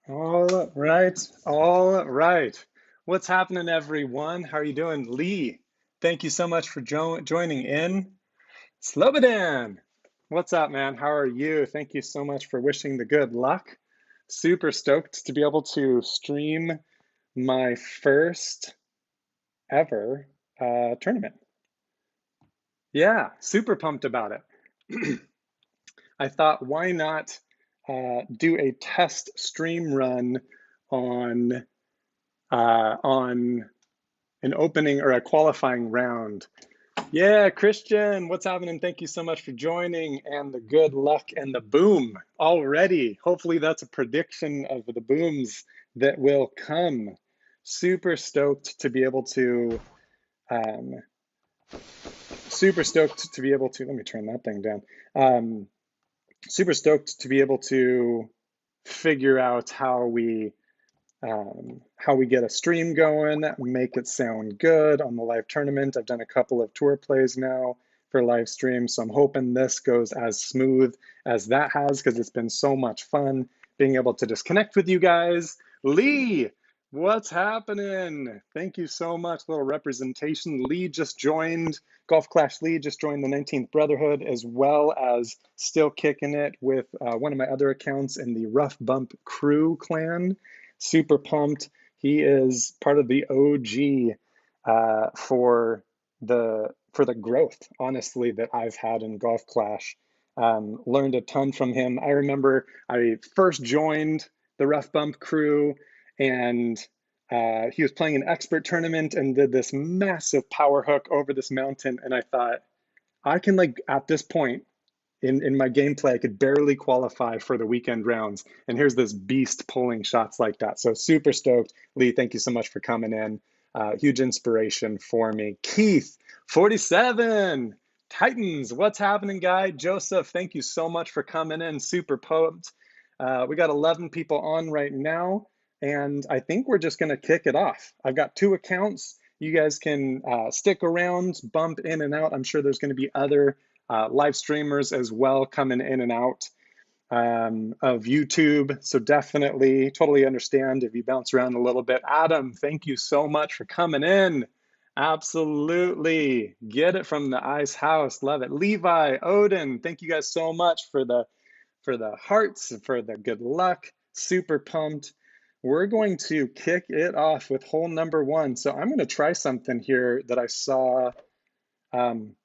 All right, all right. What's happening, everyone? How are you doing? Lee, thank you so much for joining in. Slobodan, what's up, man? How are you? Thank you so much for wishing the good luck. Super stoked to be able to stream my first ever tournament. Yeah, super pumped about it. I thought, why not do a test stream run on on an opening or a qualifying round. Yeah, Christian, what's happening? Thank you so much for joining and the good luck and the boom already. Hopefully, that's a prediction of the booms that will come. Super stoked to be able to, um, super stoked to be able to, let me turn that thing down. Super stoked to be able to figure out how we get a stream going, make it sound good on the live tournament. I've done a couple of tour plays now for live stream, so I'm hoping this goes as smooth as that has because it's been so much fun being able to just connect with you guys. Lee, what's happening? Thank you so much. A little representation. Lee just joined, Golf Clash Lee just joined the 19th Brotherhood, as well as still kicking it with one of my other accounts in the Rough Bump Crew clan. Super pumped. He is part of the OG for the growth, honestly, that I've had in Golf Clash. Learned a ton from him. I remember I first joined the Rough Bump crew, and he was playing an expert tournament and did this massive power hook over this mountain. And I thought, I can, like, at this point, in my gameplay, I could barely qualify for the weekend rounds. And here's this beast pulling shots like that. So super stoked. Lee, thank you so much for coming in. Huge inspiration for me. Keith, 47. Titans, what's happening, guy? Joseph, thank you so much for coming in. Super pumped. We got 11 people on right now. And I think we're just going to kick it off. I've got two accounts. You guys can stick around, bump in and out. I'm sure there's going to be other live streamers as well coming in and out of YouTube. So definitely, totally understand if you bounce around a little bit. Adam, thank you so much for coming in. Absolutely. Get it from the ice house. Love it. Levi, Odin, thank you guys so much for the hearts, for the good luck. Super pumped. We're going to kick it off with hole number one. So I'm going to try something here that I saw. Um,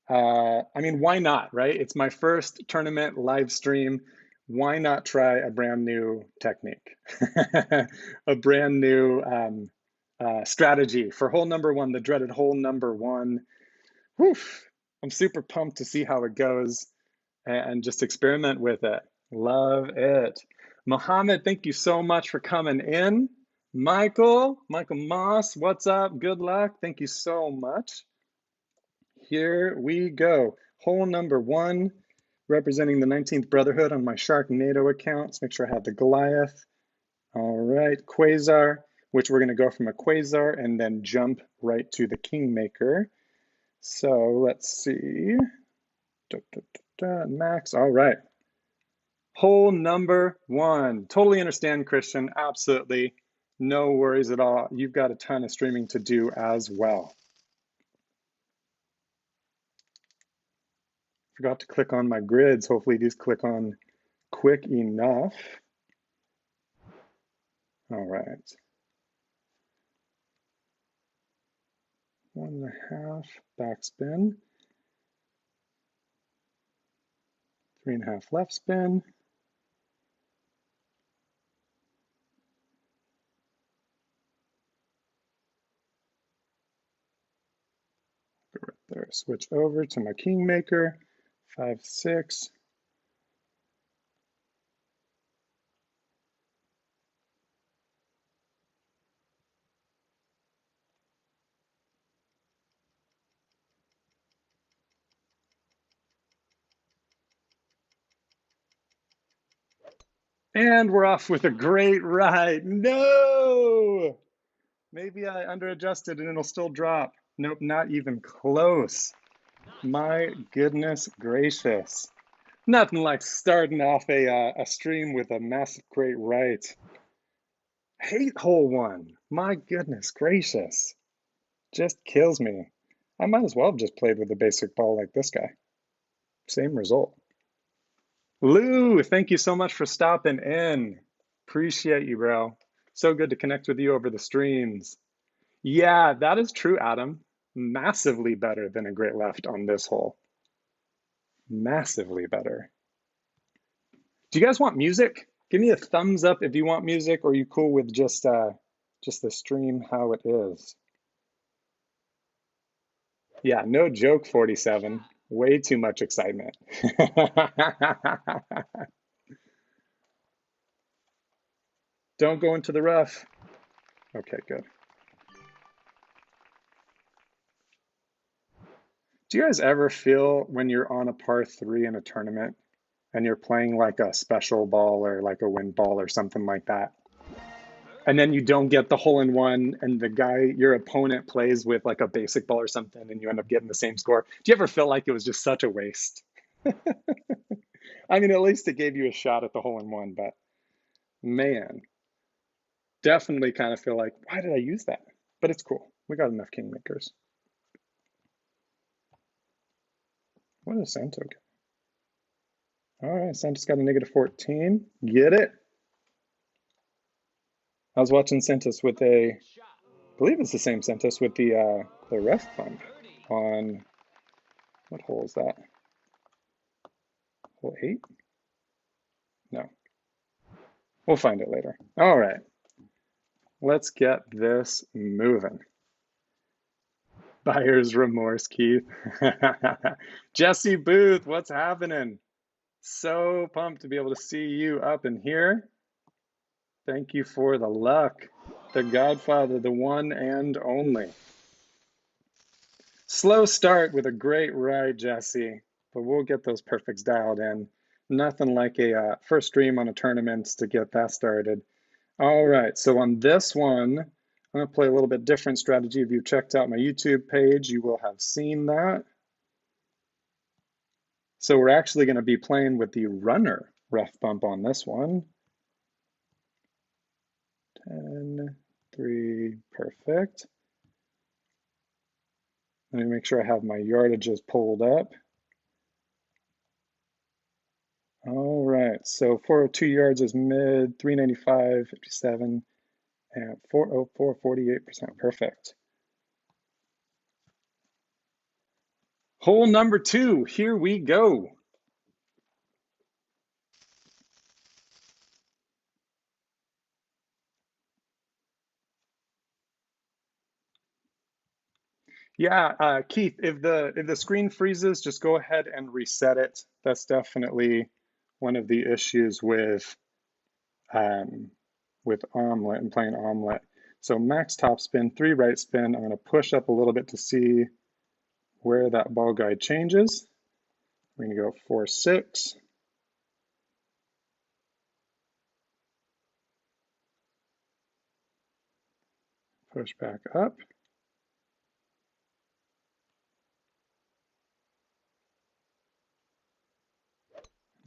I mean, why not, right? It's my first tournament live stream. Why not try a brand new technique, a brand new strategy for hole number one, the dreaded hole number one. Whew. I'm super pumped to see how it goes and just experiment with it. Love it. Mohammed, thank you so much for coming in. Michael Moss, what's up? Good luck. Thank you so much. Here we go. Hole number one, representing the 19th Brotherhood on my Sharknado account. Let's make sure I have the Goliath. All right, Quasar, which we're going to go from a Quasar and then jump right to the Kingmaker. So let's see. Max, all right. Hole number one. Totally understand, Christian. Absolutely. No worries at all. You've got a ton of streaming to do as well. Forgot to click on my grids. Hopefully these click on quick enough. All right. 1.5 backspin. 3.5 left spin. Go right there. Switch over to my Kingmaker. 5, 6. And we're off with a great ride. No! Maybe I underadjusted and it'll still drop. Nope, not even close. My goodness gracious. Nothing like starting off a stream with a massive great right. Hate hole one. My goodness gracious. Just kills me. I might as well have just played with a basic ball like this guy. Same result. Lou, thank you so much for stopping in. Appreciate you, bro. So good to connect with you over the streams. Yeah, that is true, Adam. Massively better than a great left on this hole. Massively better. Do you guys want music? Give me a thumbs up if you want music, or are you cool with just the stream how it is? Yeah, no joke, 47. Way too much excitement. Don't go into the rough. Okay, good. Do you guys ever feel when you're on a par three in a tournament and you're playing like a special ball or like a wind ball or something like that, and then you don't get the hole in one, and the guy, your opponent, plays with like a basic ball or something, and you end up getting the same score? Do you ever feel like it was just such a waste? I mean, at least it gave you a shot at the hole in one, but man, definitely kind of feel like, why did I use that? But it's cool. We got enough kingmakers. What does Santo get? All right, Santos got a negative 14. Get it? I was watching Santos with I believe it's the same Santos with the ref bump on, what hole is that? Hole 8? No. We'll find it later. All right. Let's get this moving. Buyer's remorse, Keith. Jesse Booth, what's happening? So pumped to be able to see you up in here. Thank you for the luck. The Godfather, the one and only. Slow start with a great ride, Jesse, but we'll get those perfects dialed in. Nothing like a first stream on a tournament to get that started. All right, so on this one, I'm going to play a little bit different strategy. If you've checked out my YouTube page, you will have seen that. So we're actually going to be playing with the runner ref bump on this one. 10, 3, perfect. Let me make sure I have my yardages pulled up. All right, so 402 yards is mid, 395, 57, and 404, 48%. Perfect. Hole number 2, here we go. Yeah, Keith, if the screen freezes, just go ahead and reset it. That's definitely one of the issues with omelet and playing omelet. So max top spin, 3 right spin. I'm going to push up a little bit to see where that ball guide changes. We're going to go 4, 6. Push back up.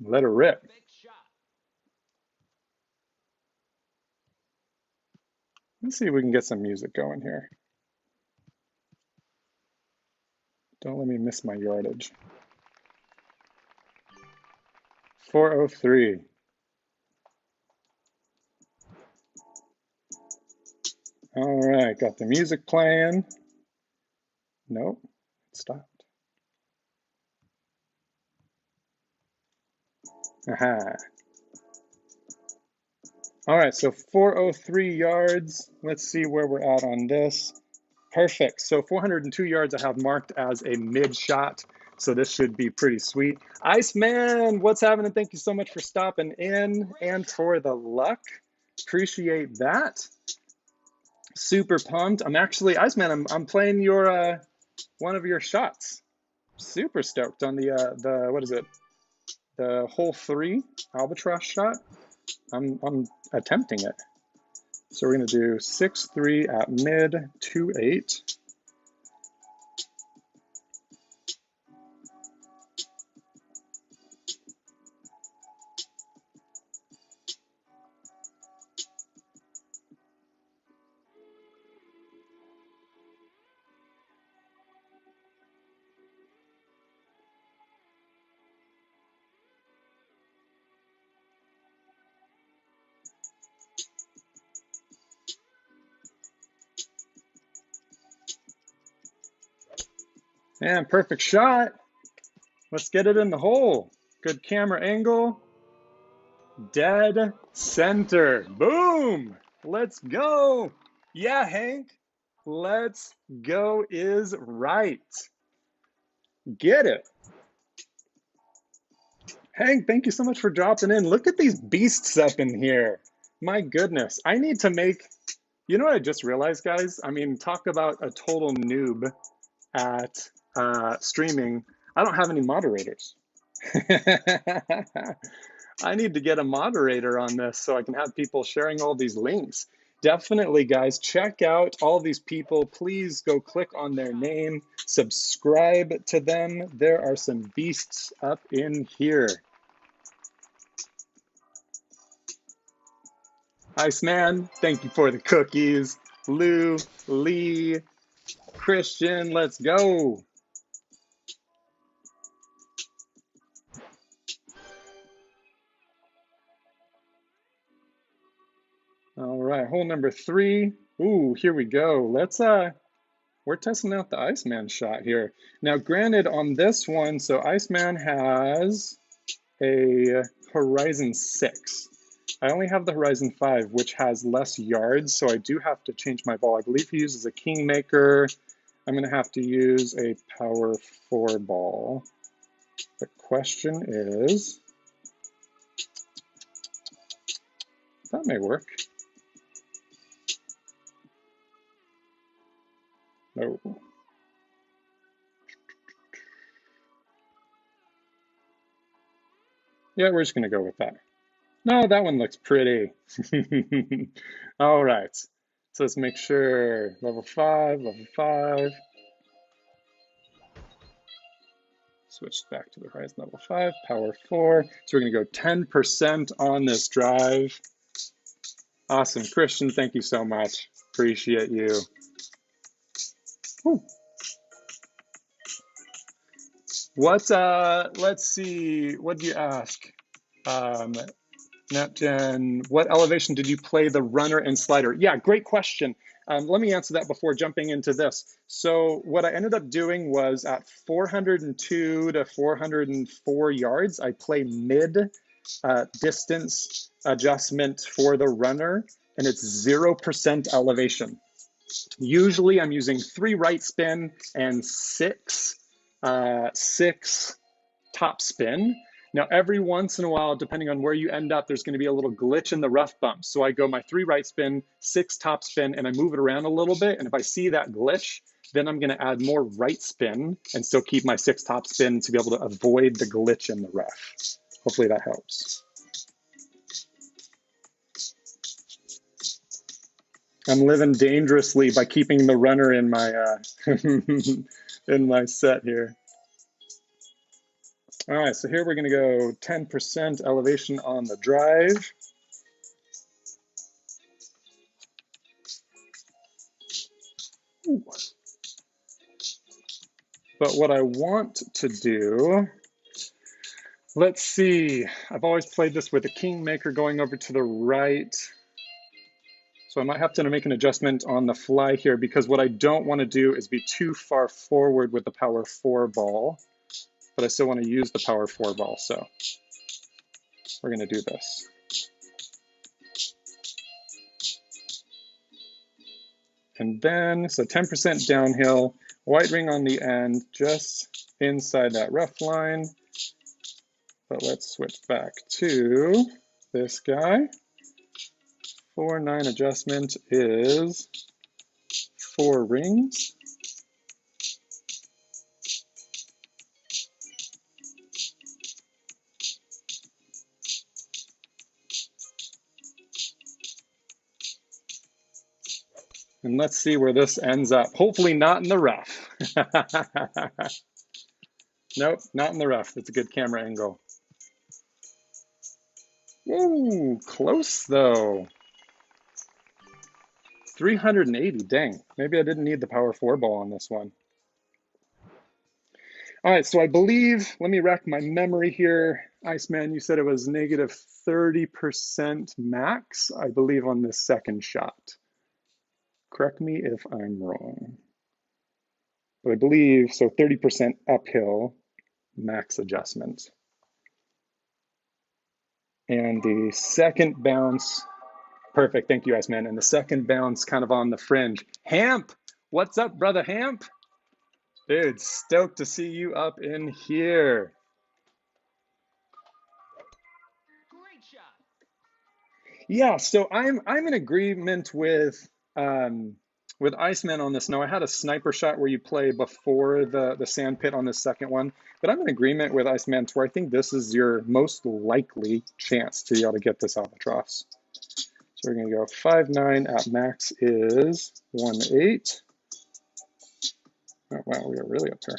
Let her rip. Let's see if we can get some music going here. Don't let me miss my yardage. 403. All right, got the music playing. Nope, it stopped. Aha. All right, so 403 yards. Let's see where we're at on this. Perfect. So 402 yards I have marked as a mid shot. So this should be pretty sweet. Iceman, what's happening? Thank you so much for stopping in and for the luck. Appreciate that. Super pumped. I'm actually, Iceman, I'm playing your one of your shots. Super stoked on the what is it? The hole 3 albatross shot. I'm attempting it. So we're going to do 6-3 at mid, 2-8. And perfect shot. Let's get it in the hole. Good camera angle. Dead center. Boom. Let's go. Yeah, Hank. Let's go is right. Get it. Hank, thank you so much for dropping in. Look at these beasts up in here. My goodness. I need to make, you know what I just realized, guys? I mean, talk about a total noob at streaming. I don't have any moderators. I need to get a moderator on this so I can have people sharing all these links. Definitely, guys, check out all these people. Please go click on their name, subscribe to them. There are some beasts up in here. Iceman, thank you for the cookies. Lou, Lee, Christian, let's go. All right, hole number 3. Ooh, here we go. We're testing out the Iceman shot here. Now, granted, on this one, so Iceman has a Horizon 6. I only have the Horizon 5, which has less yards, so I do have to change my ball. I believe he uses a Kingmaker. I'm going to have to use a Power 4 ball. The question is, that may work. No. Yeah, we're just going to go with that. No, that one looks pretty. All right. So let's make sure level 5, level 5. Switch back to the Horizon level 5, power 4. So we're going to go 10% on this drive. Awesome. Christian, thank you so much. Appreciate you. Whew. Let's see, what do you ask? NetGen, what elevation did you play the runner and slider? Yeah, great question. Let me answer that before jumping into this. So what I ended up doing was at 402 to 404 yards, I play mid distance adjustment for the runner, and it's 0% elevation. Usually I'm using 3 right spin and 6 top spin. Now, every once in a while, depending on where you end up, there's going to be a little glitch in the rough bumps. So I go my 3 right spin, 6 top spin, and I move it around a little bit. And if I see that glitch, then I'm going to add more right spin and still keep my 6 top spin to be able to avoid the glitch in the rough. Hopefully that helps. I'm living dangerously by keeping the runner in my in my set here. All right, so here we're going to go 10% elevation on the drive. Ooh. But what I want to do, let's see, I've always played this with a Kingmaker going over to the right. So I might have to make an adjustment on the fly here because what I don't want to do is be too far forward with the power 4 ball, but I still want to use the power 4 ball. So we're going to do this. And then, so 10% downhill, white ring on the end, just inside that rough line. But let's switch back to this guy. 4-9 adjustment is 4 rings. And let's see where this ends up. Hopefully not in the rough. Nope, not in the rough. It's a good camera angle. Ooh, close though. 380, dang. Maybe I didn't need the power 4 ball on this one. All right, so I believe, let me rack my memory here. Iceman, you said it was negative 30% max, I believe, on this second shot. Correct me if I'm wrong. but I believe, so 30% uphill, max adjustment. And the second bounce, perfect, thank you, Iceman. And the second bounce kind of on the fringe. Hamp, what's up, brother Hamp? Dude, stoked to see you up in here. Yeah, so I'm in agreement with Iceman on this. Now I had a sniper shot where you play before the sand pit on the second one, but I'm in agreement with Iceman to where I think this is your most likely chance to be able to get this albatross. So we're gonna go 5.9 at max is 1.8. Oh wow, we are really up there.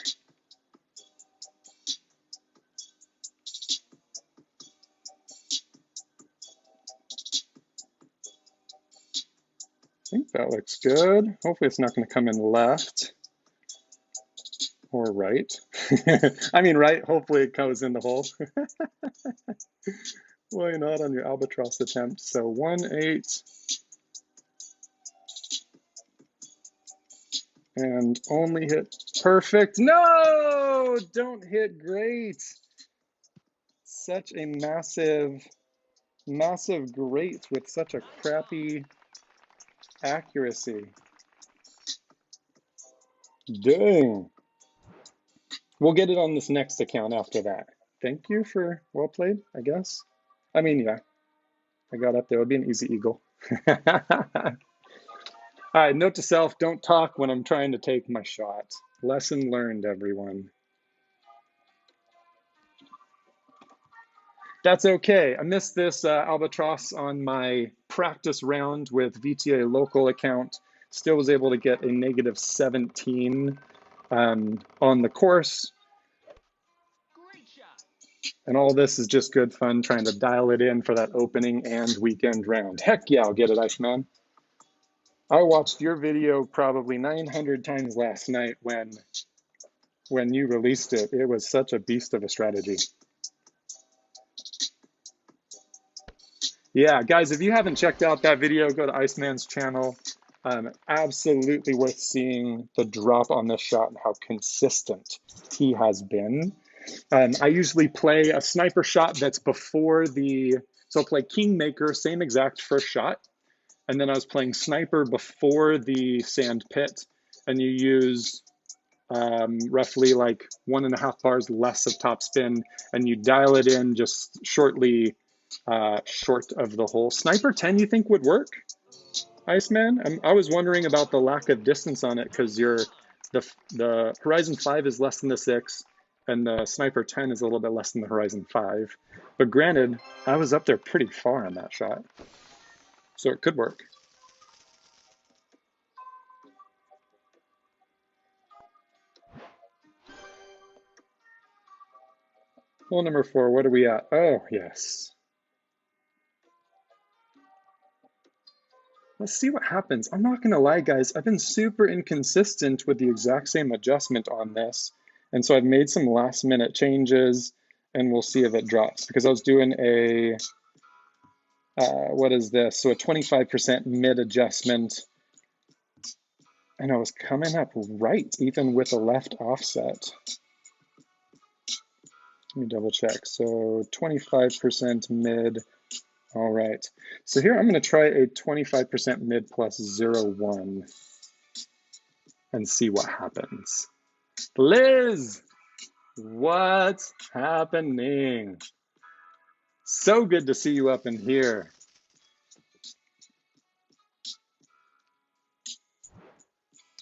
I think that looks good. Hopefully it's not going to come in left or right. I mean right, hopefully it goes in the hole. Why not on your albatross attempt? So 1.8 and only hit perfect. No, don't hit great. Such a massive great with such a crappy accuracy. Dang. We'll get it on this next account after that. Thank you for well played, I guess. I mean, yeah, I got up there. It'll be an easy eagle. All right, note to self, don't talk when I'm trying to take my shot. Lesson learned, everyone. That's okay. I missed this albatross on my practice round with VTA local account. Still was able to get a negative 17 on the course. And all this is just good fun trying to dial it in for that opening and weekend round. Heck yeah, I'll get it, Iceman. I watched your video probably 900 times last night when you released it. It was such a beast of a strategy. Yeah, guys, if you haven't checked out that video, go to Iceman's channel. Absolutely worth seeing the drop on this shot and how consistent he has been. I usually play a sniper shot that's before so I'll play Kingmaker, same exact first shot. And then I was playing sniper before the sand pit, and you use roughly like 1.5 bars less of topspin, and you dial it in just shortly short of the hole. Sniper 10 you think would work, Iceman? I was wondering about the lack of distance on it because the Horizon 5 is less than the 6, and the Sniper 10 is a little bit less than the Horizon 5. But granted, I was up there pretty far on that shot, so it could work. Hole number 4, what are we at? Oh, yes. Let's see what happens. I'm not gonna lie, guys, I've been super inconsistent with the exact same adjustment on this. And so I've made some last minute changes and we'll see if it drops because I was doing a, what is this? So a 25% mid adjustment and I was coming up right even with a left offset. Let me double check. So 25% mid. All right. So here I'm going to try a 25% mid plus 0.1 and see what happens. Liz, what's happening? So good to see you up in here.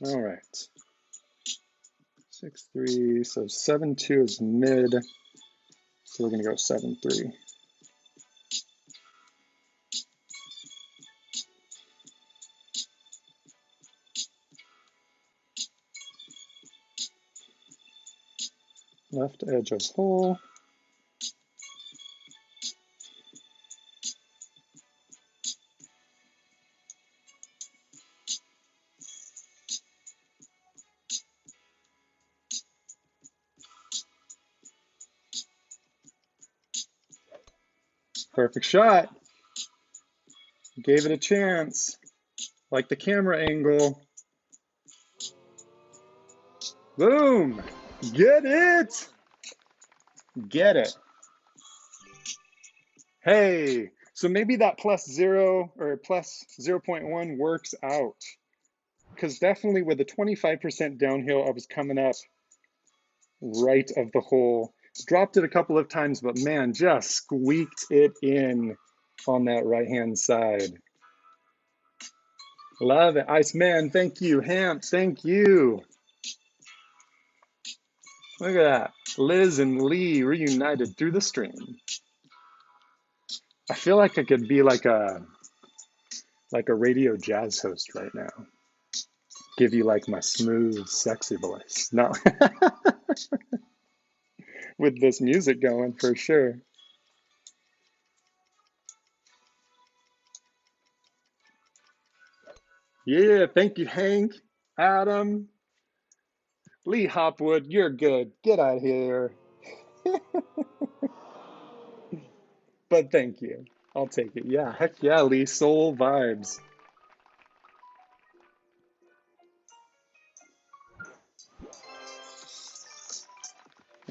All right. 6.3, so 7.2 is mid. So we're going to go 7.3. Left edge of hole. Perfect shot. Gave it a chance. Like the camera angle. Boom. Get it. Get it. Hey, so maybe that plus 0 or plus 0.1 works out. Because definitely with the 25% downhill, I was coming up right of the hole. Dropped it a couple of times, but man, just squeaked it in on that right-hand side. Love it. Iceman, thank you. Hamp, thank you. Look at that. Liz and Lee reunited through the stream. I feel like I could be like a radio jazz host right now. Give you like my smooth, sexy voice. No. With this music going for sure. Yeah, thank you, Hank, Adam, Lee Hopwood, you're good. Get out of here. But thank you. I'll take it. Yeah, heck yeah, Lee. Soul vibes.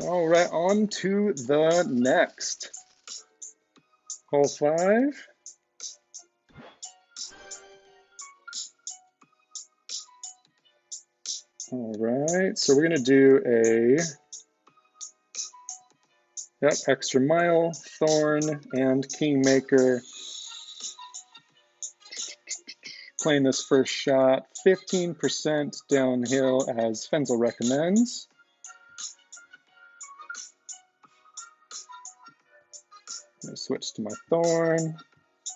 All right, on to the next. Hole 5. All right, so we're gonna do a extra mile, thorn, and kingmaker. Playing this first shot, 15% downhill as Fenzel recommends. I'm gonna switch to my thorn.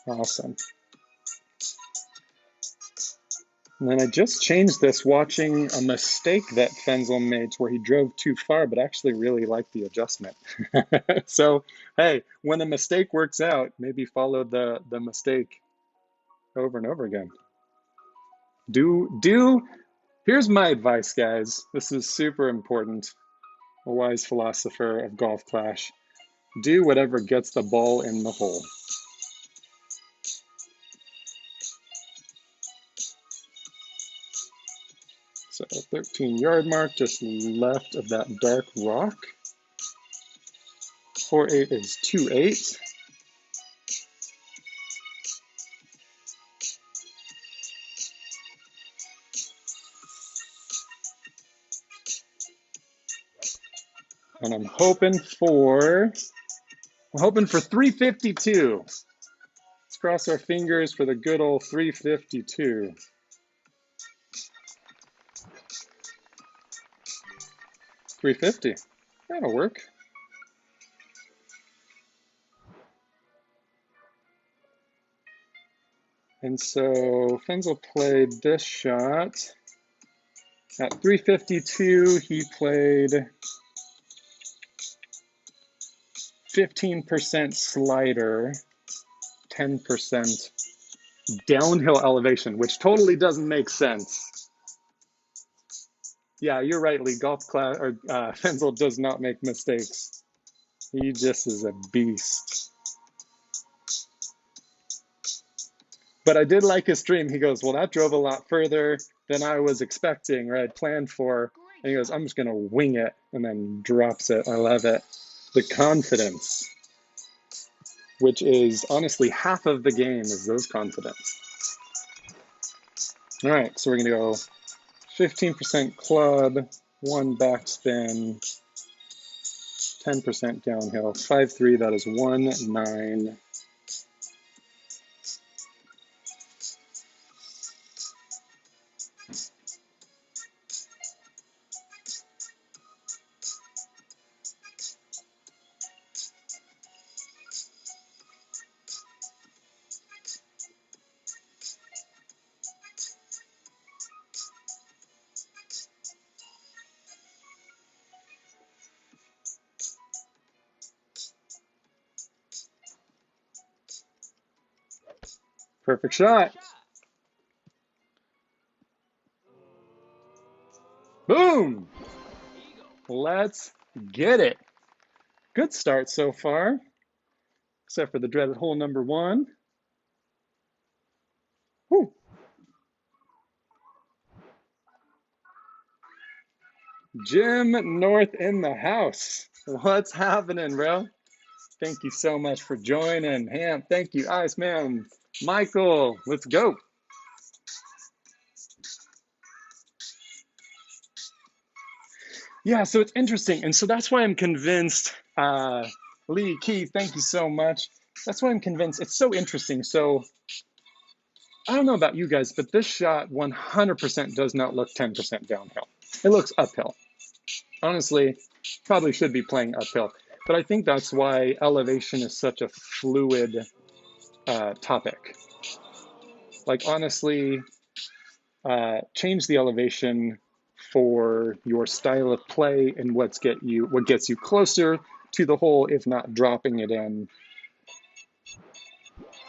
Awesome. And then I just changed this watching a mistake that Fenzel made where he drove too far, but actually really liked the adjustment. So, hey, when a mistake works out, maybe follow the mistake over and over again. Here's my advice, guys. This is super important. A wise philosopher of Golf Clash. Do whatever gets the ball in the hole. So 13-yard mark, just left of that dark rock. 4-8 is 2-8. And I'm hoping for 352. Let's cross our fingers for the good old 352. $350. That'll work. And so Fenzel played this shot. At 352, he played 15% slider, 10% downhill elevation, which totally doesn't make sense. Yeah, you're right, Lee. Golf class or Fenzel does not make mistakes. He just is a beast. But I did like his stream. He goes, well, that drove a lot further than I was expecting or I'd planned for. And he goes, I'm just going to wing it, and then drops it. I love it. The confidence, which is honestly half of the game, is those confidence. All right, so we're going to go 15% club, 1 backspin, 10% downhill, 5-3, that is 1-9. Perfect shot. Boom. Let's get it. Good start so far, except for the dreaded hole number 1. Woo. Jim North in the house. What's happening, bro? Thank you so much for joining. Ham, thank you. Iceman, Michael, let's go. Yeah, so it's interesting. And so that's why I'm convinced, Lee, Keith, thank you so much. That's why I'm convinced it's so interesting. So I don't know about you guys, but this shot 100% does not look 10% downhill. It looks uphill. Honestly, probably should be playing uphill. But I think that's why elevation is such a fluid topic. Like honestly, change the elevation for your style of play and what gets you closer to the hole, if not dropping it in.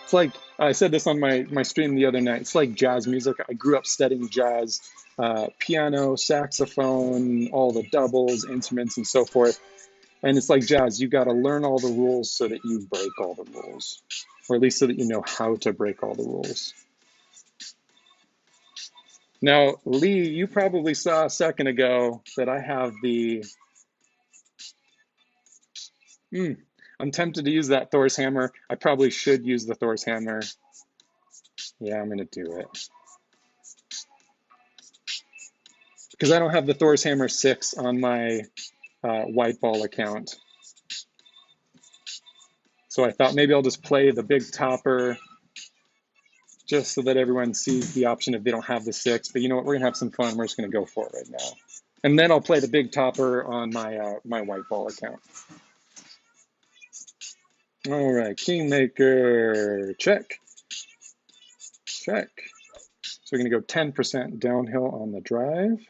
It's like I said this on my stream the other night. It's like jazz music. I grew up studying jazz, piano, saxophone, all the doubles, instruments, and so forth. And it's like jazz. You got to learn all the rules so that you break all the rules, or at least so that you know how to break all the rules. Now, Lee, you probably saw a second ago that I have the. I'm tempted to use that Thor's hammer. I probably should use the Thor's hammer. Yeah, I'm going to do it. Because I don't have the Thor's hammer 6 on my white ball account. So I thought maybe I'll just play the big topper just so that everyone sees the option if they don't have the 6. But you know what? We're going to have some fun. We're just going to go for it right now. And then I'll play the big topper on my my white ball account. All right, Kingmaker, check, check. So we're gonna go 10% downhill on the drive.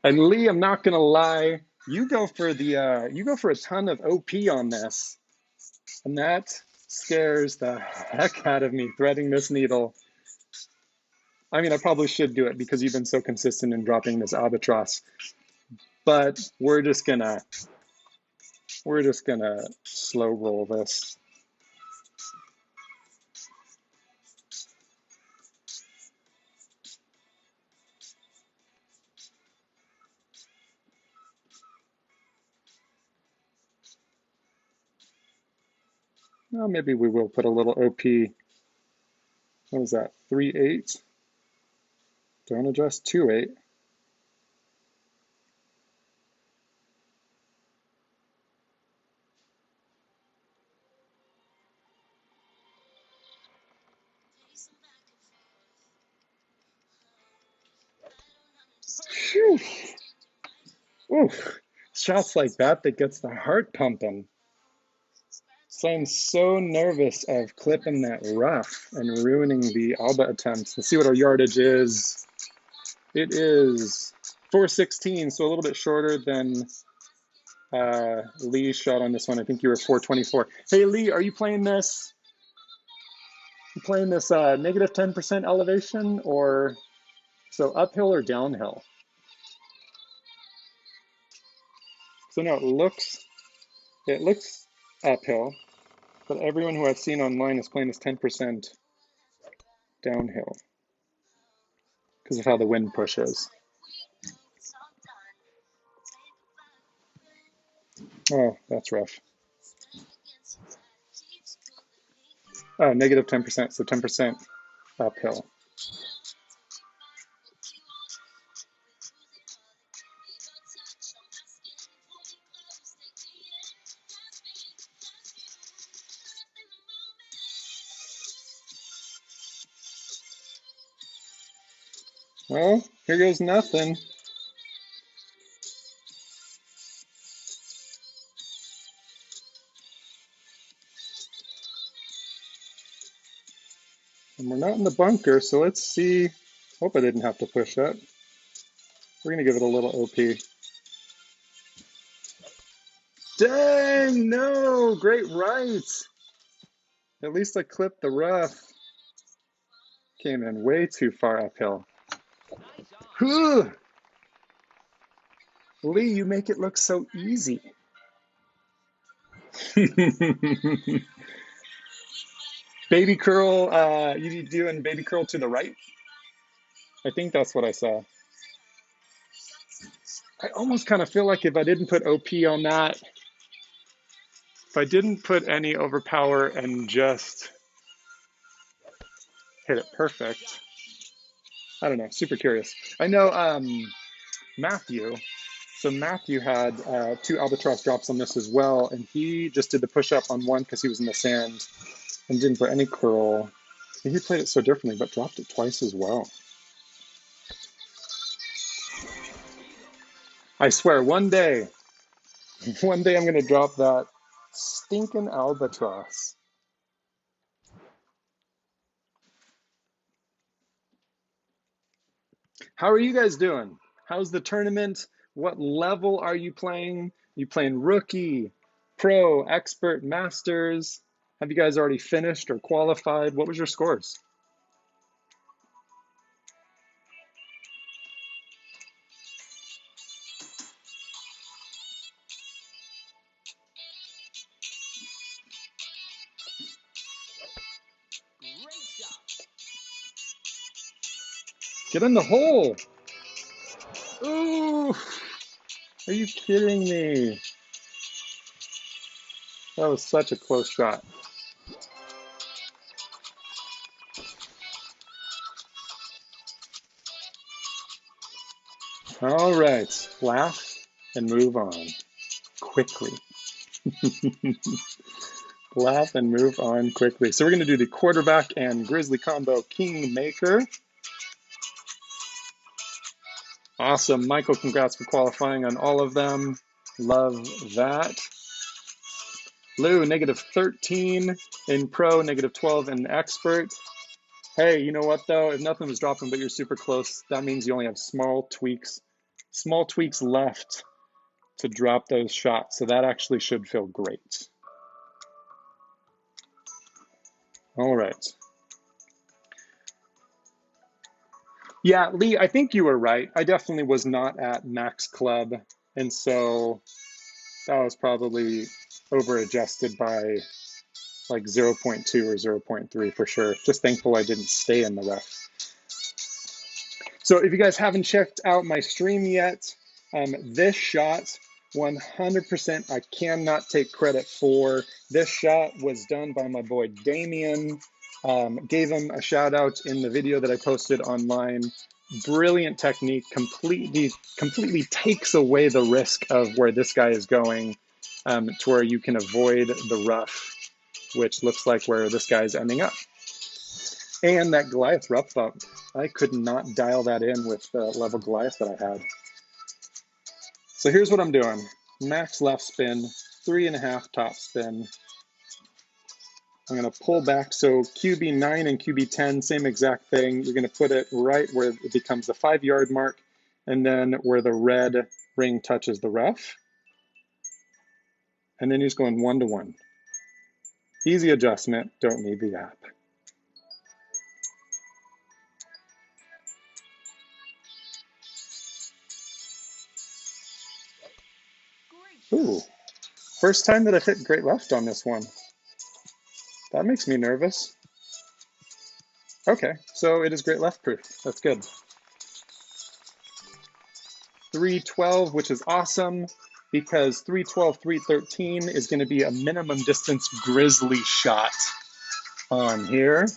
And Lee, I'm not gonna lie, you go for a ton of OP on this, and that scares the heck out of me, threading this needle. I mean, I probably should do it because you've been so consistent in dropping this albatross, but we're just gonna slow roll this. Well, maybe we will put a little OP. What is that? 3-8. Don't adjust 2-8. Phew. Oof. Shots like that gets the heart pumping. So I'm so nervous of clipping that rough and ruining the Alba attempts. Let's see what our yardage is. It is 416, so a little bit shorter than Lee's shot on this one. I think you were 424. Hey Lee, are you playing this? You playing this negative 10% elevation, or so uphill or downhill? So no, it looks uphill, but everyone who I've seen online is playing this 10% downhill because of how the wind pushes. Oh, that's rough. Oh, negative 10%, so 10% uphill. Well, here goes nothing. And we're not in the bunker, so let's see. Hope I didn't have to push that. We're gonna give it a little OP. Dang, no, great right. At least I clipped the rough. Came in way too far uphill. Whew. Lee, you make it look so easy. Baby curl, you doing baby curl to the right? I think that's what I saw. I almost kind of feel like if I didn't put OP on that, if I didn't put any overpower and just hit it perfect, I don't know, super curious. I know Matthew, so Matthew had two albatross drops on this as well, and he just did the push up on one because he was in the sand and didn't put any curl. And he played it so differently, but dropped it twice as well. I swear, one day I'm going to drop that stinking albatross. How are you guys doing? How's the tournament? What level are you playing? You playing rookie, pro, expert, masters? Have you guys already finished or qualified? What was your scores? Get in the hole. Ooh, are you kidding me? That was such a close shot. All right, laugh and move on quickly. Laugh and move on quickly. So we're going to do the quarterback and grizzly combo kingmaker. Awesome. Michael, congrats for qualifying on all of them. Love that. Lou, -13 in pro, -12 in expert. Hey, you know what though? If nothing was dropping but you're super close, that means you only have small tweaks left to drop those shots. So that actually should feel great. All right. Yeah, Lee, I think you were right. I definitely was not at max club. And so that was probably over adjusted by like 0.2 or 0.3 for sure. Just thankful I didn't stay in the ref. So if you guys haven't checked out my stream yet, this shot, 100% I cannot take credit for. This shot was done by my boy Damien. Gave him a shout out in the video that I posted online. Brilliant technique, completely takes away the risk of where this guy is going, to where you can avoid the rough, which looks like where this guy's ending up. And that Goliath rough bump, I could not dial that in with the level Goliath that I had. So here's what I'm doing. Max left spin, 3.5 top spin. I'm gonna pull back, so QB9 and QB10, same exact thing. You're gonna put it right where it becomes the 5-yard mark, and then where the red ring touches the rough. And then you're just going 1-to-1. Easy adjustment, don't need the app. Ooh, first time that I've hit great left on this one. That makes me nervous. Okay, so it is great left proof. That's good. 312, which is awesome because 312, 313 is going to be a minimum distance grizzly shot on here.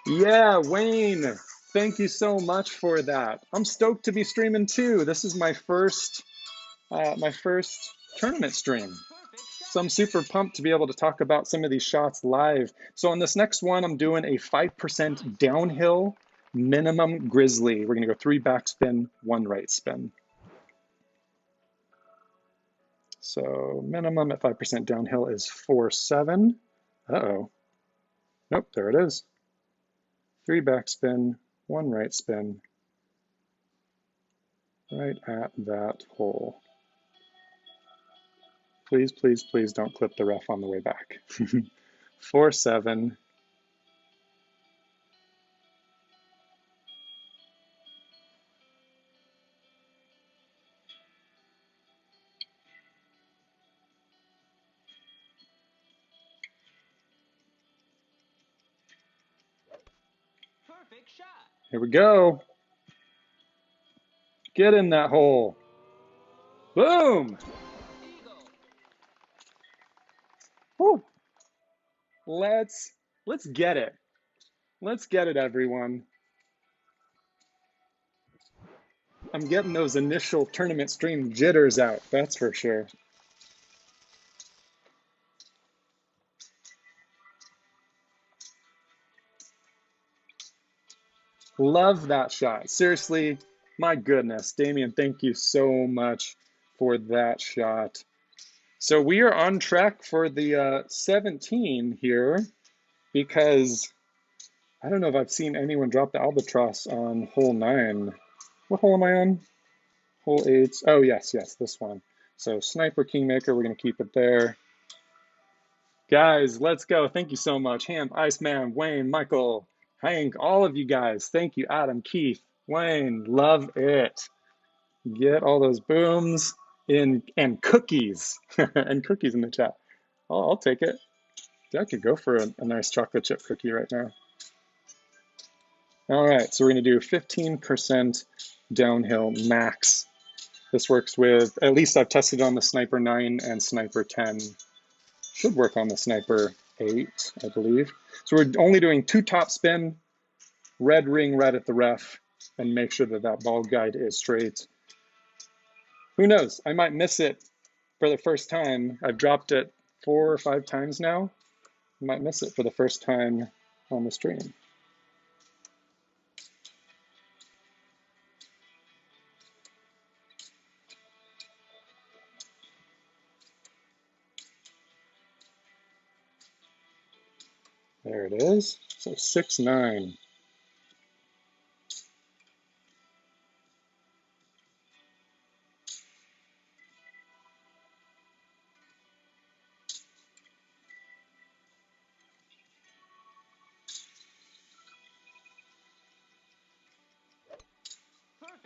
Yeah, Wayne, thank you so much for that. I'm stoked to be streaming too. This is my first tournament stream. So I'm super pumped to be able to talk about some of these shots live. So on this next one, I'm doing a 5% downhill minimum grizzly. We're gonna go 3 backspin, 1 right spin. So minimum at 5% downhill is 4.7. Uh-oh. Nope, there it is. 3 backspin, 1 right spin, right at that hole. Please, please, please don't clip the ref on the way back. 4.7. Here we go. Get in that hole. Boom. Woo. Let's get it. Let's get it, everyone. I'm getting those initial tournament stream jitters out, that's for sure. Love that shot. Seriously, my goodness. Damien, thank you so much for that shot. So we are on track for the 17 here because I don't know if I've seen anyone drop the albatross on hole 9. What hole am I on? Hole 8. Oh, yes, this one. So Sniper Kingmaker, we're going to keep it there. Guys, let's go. Thank you so much. Ham, Iceman, Wayne, Michael, Hank, all of you guys. Thank you, Adam, Keith, Wayne. Love it. Get all those booms in and cookies and cookies in the chat. I'll take it. I could go for a nice chocolate chip cookie right now. All right, so we're going to do 15% downhill max. This works with, at least I've tested on the Sniper 9 and Sniper 10. Should work on the Sniper 8, I believe. So we're only doing 2 top spin, red ring right at the ref, and make sure that that ball guide is straight. Who knows? I might miss it for the first time. I've dropped it 4 or 5 times now. I might miss it for the first time on the stream. There it is. So 6-9.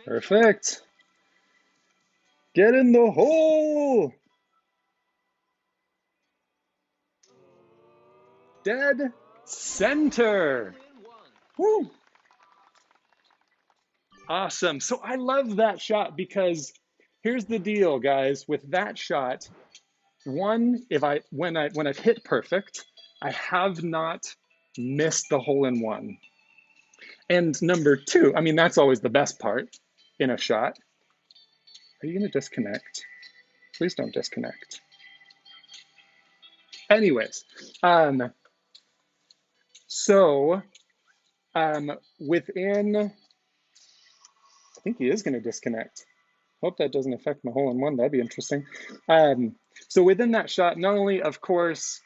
Perfect. Get in the hole. Dead center. Woo. Awesome. So I love that shot because here's the deal, guys. With that shot, one, when I've hit perfect, I have not missed the hole in one. And number 2, I mean, that's always the best part in a shot. Are you going to disconnect? Please don't disconnect. Anyways, within, I think he is going to disconnect. Hope that doesn't affect my hole in one. That'd be interesting. So within that shot, not only, of course,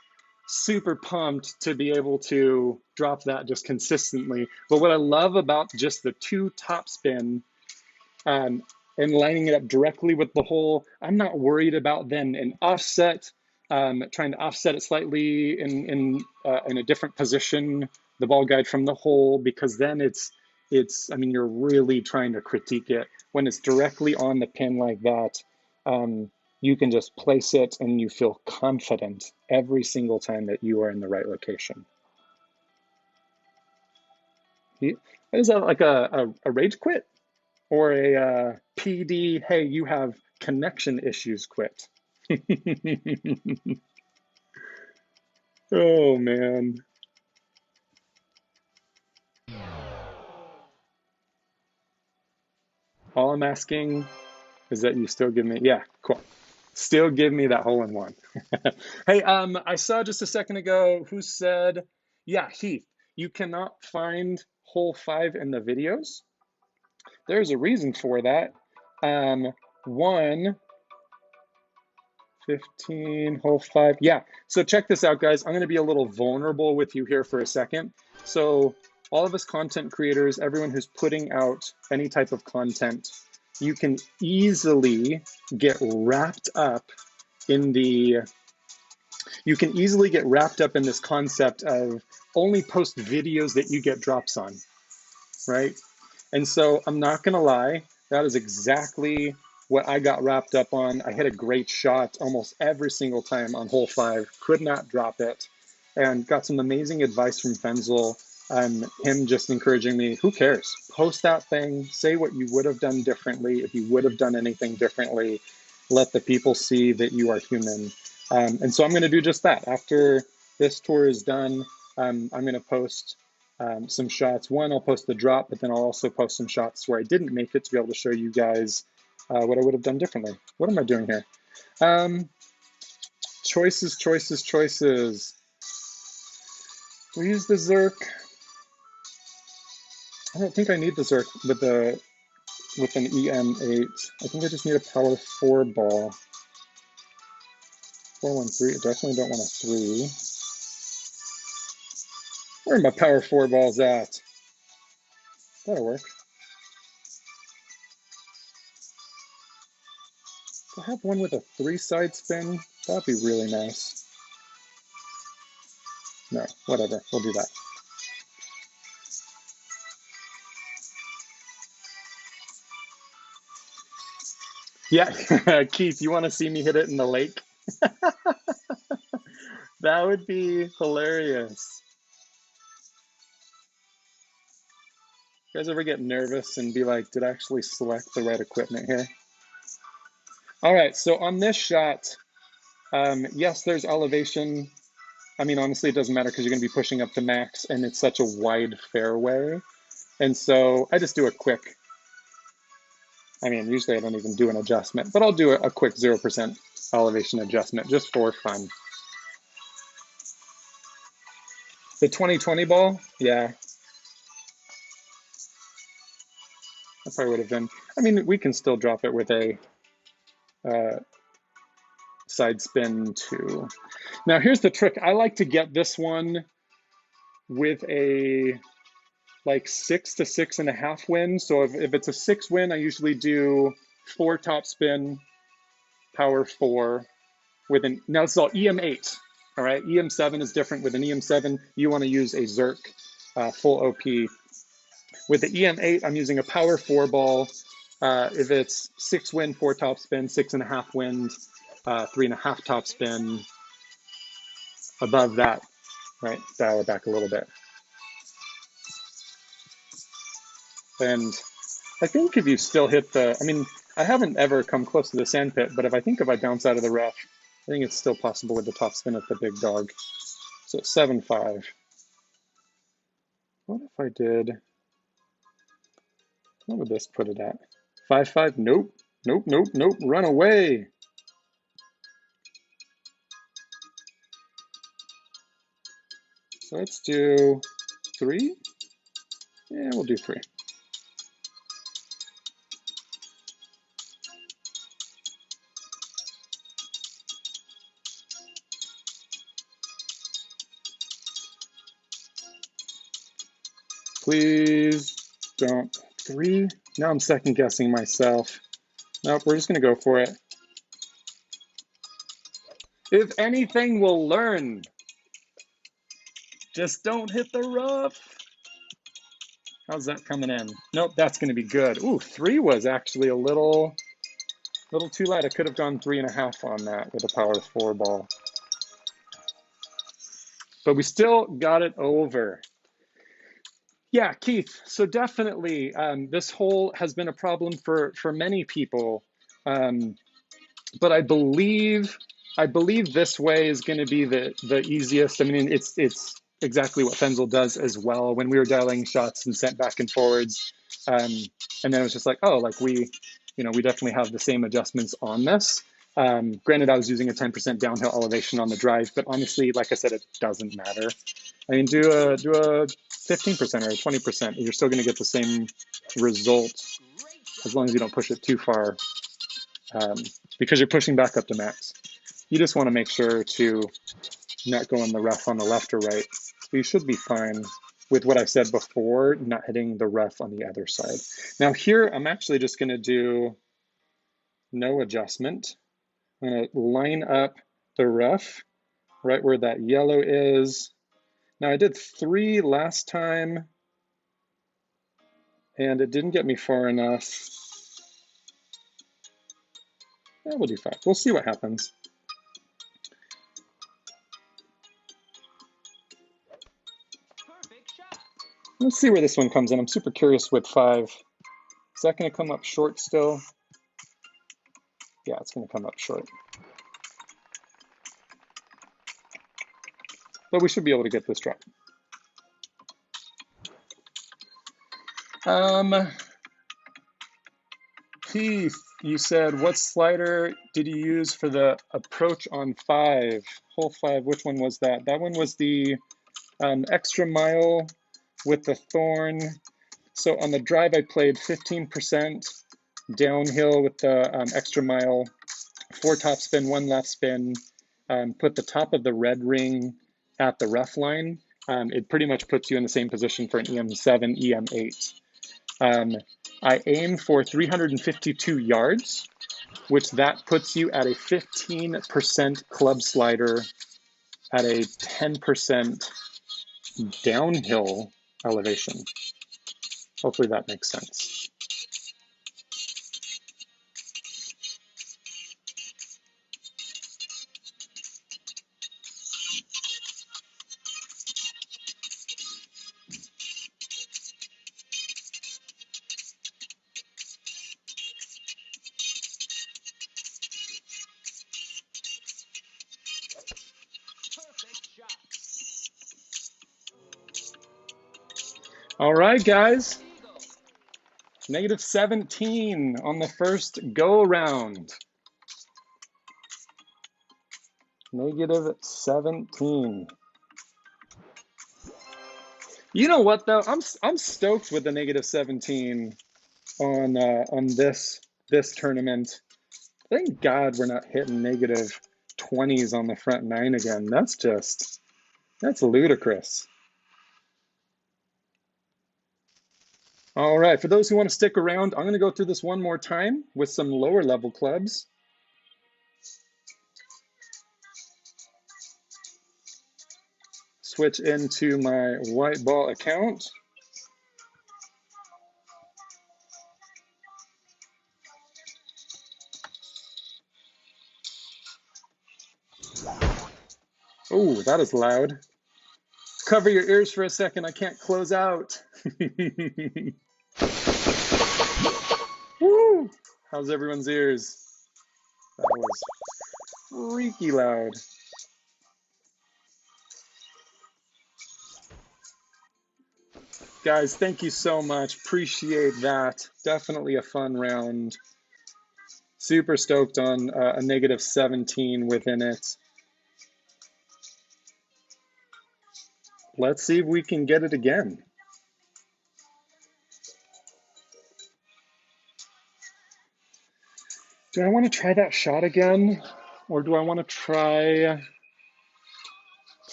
super pumped to be able to drop that just consistently, but what I love about just the 2 top spin and lining it up directly with the hole, I'm not worried about then an offset, trying to offset it slightly in a different position, the ball guide from the hole, because then I mean, you're really trying to critique it. When it's directly on the pin like that, you can just place it and you feel confident every single time that you are in the right location. Is that like a rage quit? Or a PD, hey, you have connection issues, quit. Oh, man. All I'm asking is that you still give me, yeah, cool. Still give me that hole in one. Hey, I saw just a second ago who said, yeah, Heath, you cannot find hole 5 in the videos. There's a reason for that. 15, hole 5. Yeah, so check this out, guys. I'm going to be a little vulnerable with you here for a second. So all of us content creators, everyone who's putting out any type of content, you can easily get wrapped up in this concept of only post videos that you get drops on, right? And so I'm not going to lie, that is exactly what I got wrapped up on. I hit a great shot almost every single time on hole 5, could not drop it, and got some amazing advice from Fenzel him just encouraging me, who cares? Post that thing, say what you would have done differently. If you would have done anything differently, let the people see that you are human. And so I'm going to do just that. After this tour is done, I'm going to post some shots. One, I'll post the drop, but then I'll also post some shots where I didn't make it to be able to show you guys what I would have done differently. What am I doing here? Choices, choices, choices. We use the Zerk. I don't think I need the Zerk with an EM8. I think I just need a power 4 ball. 413. I definitely don't want a 3. Where are my power 4 balls at? That'll work. To have one with a 3 side spin, that'd be really nice. No, whatever. We'll do that. Yeah, Keith, you want to see me hit it in the lake? That would be hilarious. You guys ever get nervous and be like, did I actually select the right equipment here? All right, so on this shot, yes, there's elevation. I mean, honestly, it doesn't matter because you're going to be pushing up to max and it's such a wide fairway. And so I just do a quick, I mean, usually I don't even do an adjustment, but I'll do a quick 0% elevation adjustment just for fun. The 2020 ball, yeah. I probably would have been, I mean, we can still drop it with a side spin too. Now here's the trick. I like to get this one with a like 6 to 6.5 win. So if it's a 6 win, I usually do 4 top spin, power 4 with an, now it's all EM8. All right, EM7 is different. With an EM7, you want to use a Zerk full OP. With the EM8, I'm using a power 4 ball. If it's 6 win, 4 top spin, 6.5 wind, 3.5 top spin. Above that, right, dial it back a little bit. And I think if you still hit the, I mean, I haven't ever come close to the sand pit, but if I bounce out of the rough, I think it's still possible with the top spin at the big dog. So 7.5. What if I did, what would this put it at? 5.5, nope, nope, nope, nope, run away. So let's do 3. Yeah, we'll do 3. Please don't. 3? Now I'm second guessing myself. Nope, we're just gonna go for it. If anything, we'll learn. Just don't hit the rough. How's that coming in? Nope, that's gonna be good. Ooh, 3 was actually a little too light. I could have gone 3.5 on that with a power 4 ball. But we still got it over. Yeah, Keith, so definitely this hole has been a problem for many people. But I believe this way is going to be the easiest. I mean, it's exactly what Fenzel does as well. When we were dialing shots and sent back and forwards, and then it was just like, oh, like we definitely have the same adjustments on this. Granted, I was using a 10% downhill elevation on the drive, but honestly, like I said, it doesn't matter. I mean, do a 15% or a 20%. You're still going to get the same result as long as you don't push it too far. Because you're pushing back up to max. You just want to make sure to not go in the rough on the left or right. So you should be fine with what I said before, not hitting the rough on the other side. Now here, I'm actually just going to do no adjustment. I'm going to line up the rough right where that yellow is. Now I did 3 last time, and it didn't get me far enough. Yeah, we'll do 5. We'll see what happens. Let's see where this one comes in. I'm super curious with 5. Is that going to come up short still? Yeah, it's going to come up short. But we should be able to get this drop. Keith, you said, what slider did you use for the approach on 5? Hole 5, which one was that? That one was the extra mile with the thorn. So on the drive, I played 15% downhill with the extra mile, 4 top spin, 1 left spin, put the top of the red ring at the rough line. It pretty much puts you in the same position for an EM7, EM8. I aim for 352 yards, which that puts you at a 15% club slider at a 10% downhill elevation. Hopefully that makes sense. All right, guys. Negative 17 on the first go around. Negative 17. You know what though? I'm stoked with the negative 17 on this tournament. Thank God we're not hitting negative 20s on the front 9 again. That's ludicrous. All right, for those who want to stick around, I'm going to go through this one more time with some lower level clubs. Switch into my white ball account. Oh, that is loud. Cover your ears for a second. I can't close out. Woo! How's everyone's ears? That was freaky loud. Guys, thank you so much. Appreciate that. Definitely a fun round. Super stoked on a negative 17 within it. Let's see if we can get it again. Do I want to try that shot again? Or do I want to try...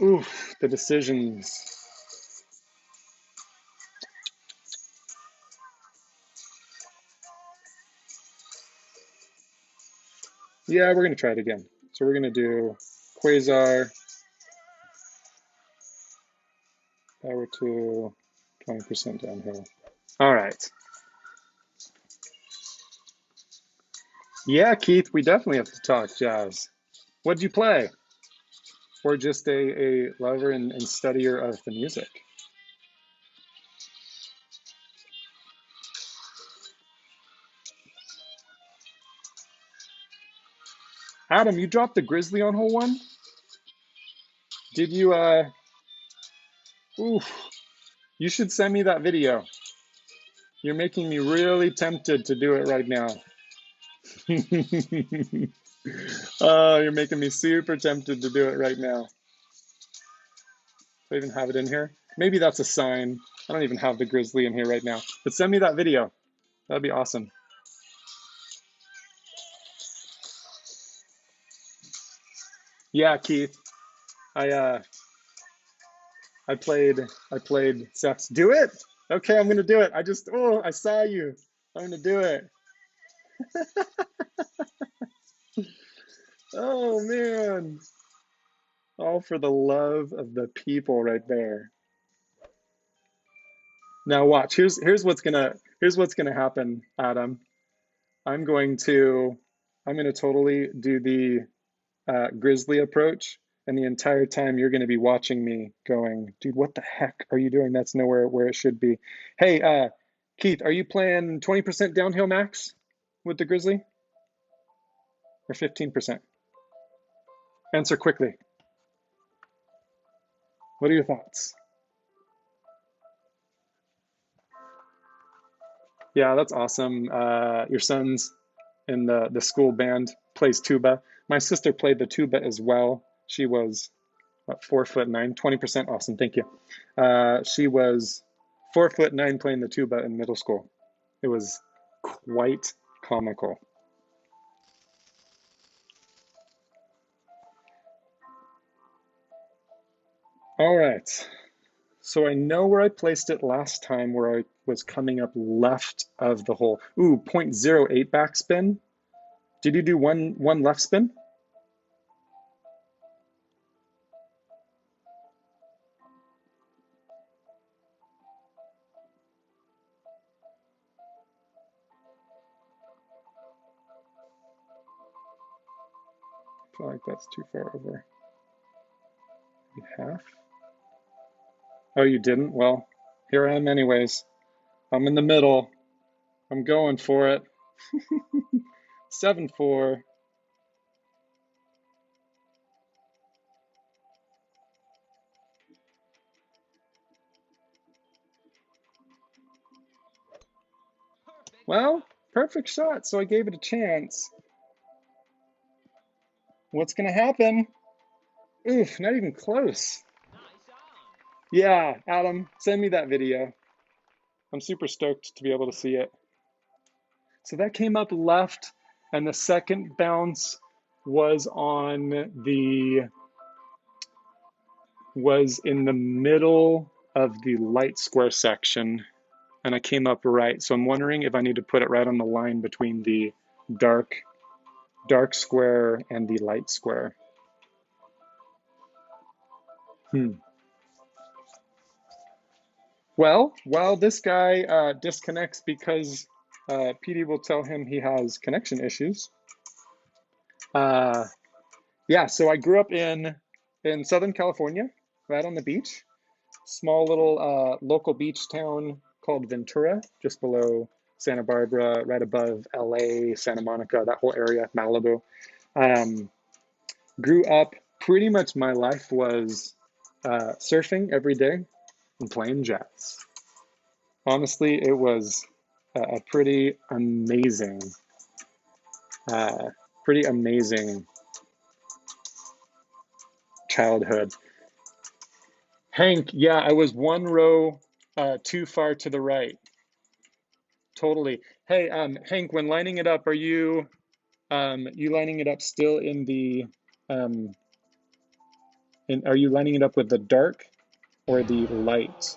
Oof, the decisions. Yeah, we're going to try it again. So we're going to do Quasar, power to 20% downhill. All right. Yeah, Keith, we definitely have to talk jazz. What'd you play? Or just a lover and studier of the music? Adam, you dropped the Grizzly on hole 1? Did you, oof. You should send me that video. You're making me really tempted to do it right now. Oh, you're making me super tempted to do it right now. Do I even have it in here? Maybe that's a sign. I don't even have the Grizzly in here right now. But send me that video. That'd be awesome. Yeah, Keith. I played Seth's. Do it. Okay, I'm gonna do it. I saw you. I'm gonna do it. Oh man. All for the love of the people right there. Now watch. Here's what's gonna happen, Adam. I'm going to totally do the Grizzly approach, And the entire time you're going to be watching me going, dude, what the heck are you doing? That's nowhere where it should be. Hey, Keith, are you playing 20% downhill max with the Grizzly or 15%? Answer quickly. What are your thoughts? Yeah, that's awesome. Your son's in the school band, plays tuba. My sister played the tuba as well. She was what, 4'9", 20%. Awesome, thank you. She was 4'9" playing the tuba in middle school. It was quite comical. All right. So I know where I placed it last time, where I was coming up left of the hole. Ooh, 0.08 backspin. Did you do one left spin? I feel like that's too far over. Half? Oh, you didn't? Well, here I am anyways. I'm in the middle. I'm going for it. 7-4. Well, perfect shot, so I gave it a chance. What's gonna happen? Oof, not even close. Yeah, Adam, send me that video. I'm super stoked to be able to see it. So that came up left, and the second bounce was in the middle of the light square section, and I came up right. So I'm wondering if I need to put it right on the line between the dark square and the light square. Well, while this guy disconnects because PD will tell him he has connection issues. Yeah, so I grew up in Southern California, right on the beach. Small little local beach town called Ventura, just below Santa Barbara, right above LA, Santa Monica, that whole area, Malibu. Grew up, pretty much my life was surfing every day and playing jazz. Honestly, it was a uh, pretty amazing childhood. Hank, yeah, I was one row too far to the right. Totally. Hey, Hank, when lining it up, are you lining it up still in the um, are you lining it up with the dark or the light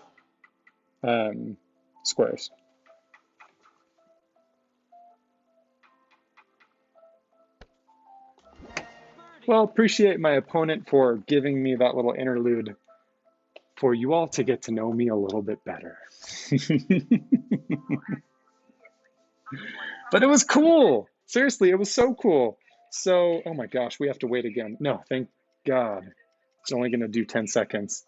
squares? Well, appreciate my opponent for giving me that little interlude for you all to get to know me a little bit better. But it was cool. Seriously, it was so cool. So, oh my gosh, we have to wait again. No, thank God. It's only going to do 10 seconds.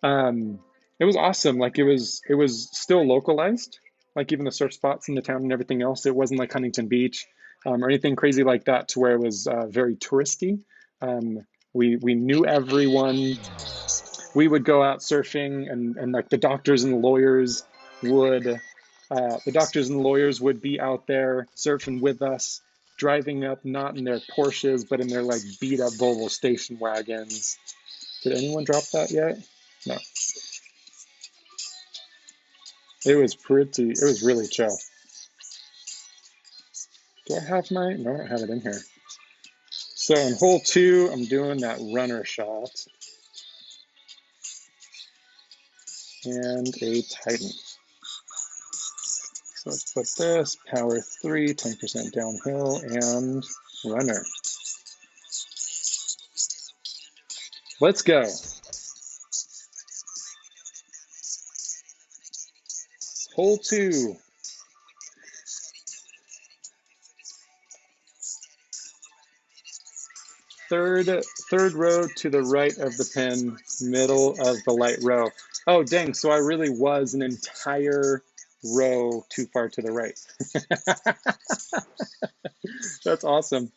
It was awesome. Like it was still localized. Like even the surf spots in the town and everything else. It wasn't like Huntington Beach or anything crazy like that to where it was very touristy. We knew everyone. We would go out surfing and like the doctors and lawyers would be out there surfing with us, driving up not in their Porsches but in their like beat up Volvo station wagons. Did anyone drop that yet? No. It was really chill. Do I have my, no, I don't have it in here. So in hole 2, I'm doing that runner shot and a Titan. So let's put this, power 3, 10% downhill, and runner. Let's go. Hole 2. third row to the right of the pin, middle of the light row. Oh, dang, so I really was an entire row too far to the right. That's awesome.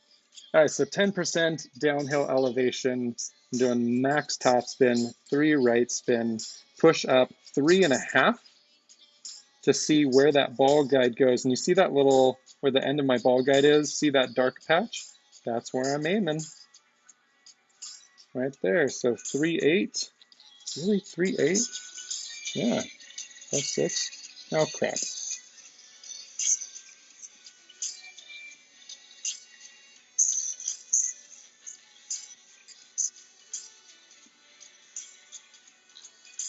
All right, so 10% downhill elevation. I'm doing max top spin, 3 right spin, push up 3.5 to see where that ball guide goes. And you see that little, where the end of my ball guide is? See that dark patch? That's where I'm aiming. Right there. So 3.8. Really? 3.8? Yeah. That's 6. Oh, crap.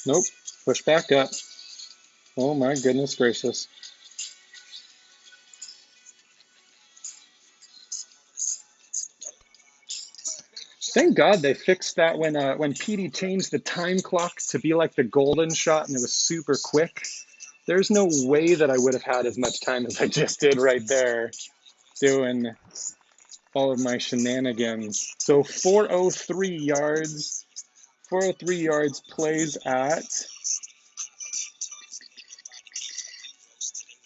Nope. Push back up. Oh, my goodness gracious. Thank God they fixed that when Petey changed the time clock to be like the golden shot and it was super quick. There's no way that I would have had as much time as I just did right there doing all of my shenanigans. So 403 yards. 403 yards plays at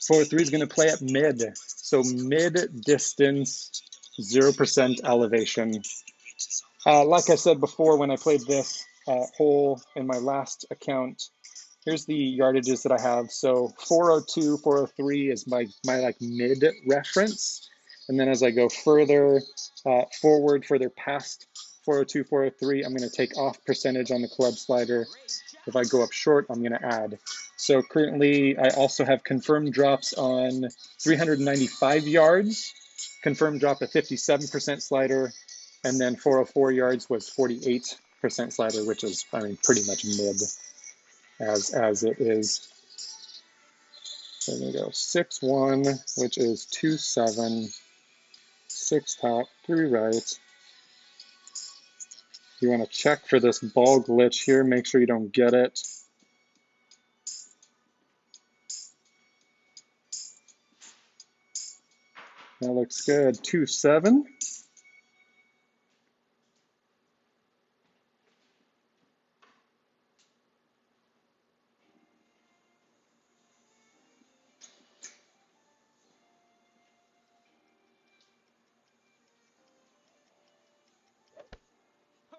403 is going to play at mid. So mid distance, 0% elevation. Like I said before, when I played this hole in my last account, here's the yardages that I have. So 402, 403 is my like mid reference. And then as I go further forward, further past 402, 403, I'm going to take off percentage on the club slider. If I go up short, I'm going to add. So currently, I also have confirmed drops on 395 yards, confirmed drop at 57% slider, and then 404 yards was 48% slider, which is, I mean, pretty much mid as it is. So I'm going to go 6-1, which is 2-7, 6 top, 3 right. You want to check for this ball glitch here, make sure you don't get it. That looks good. 2-7.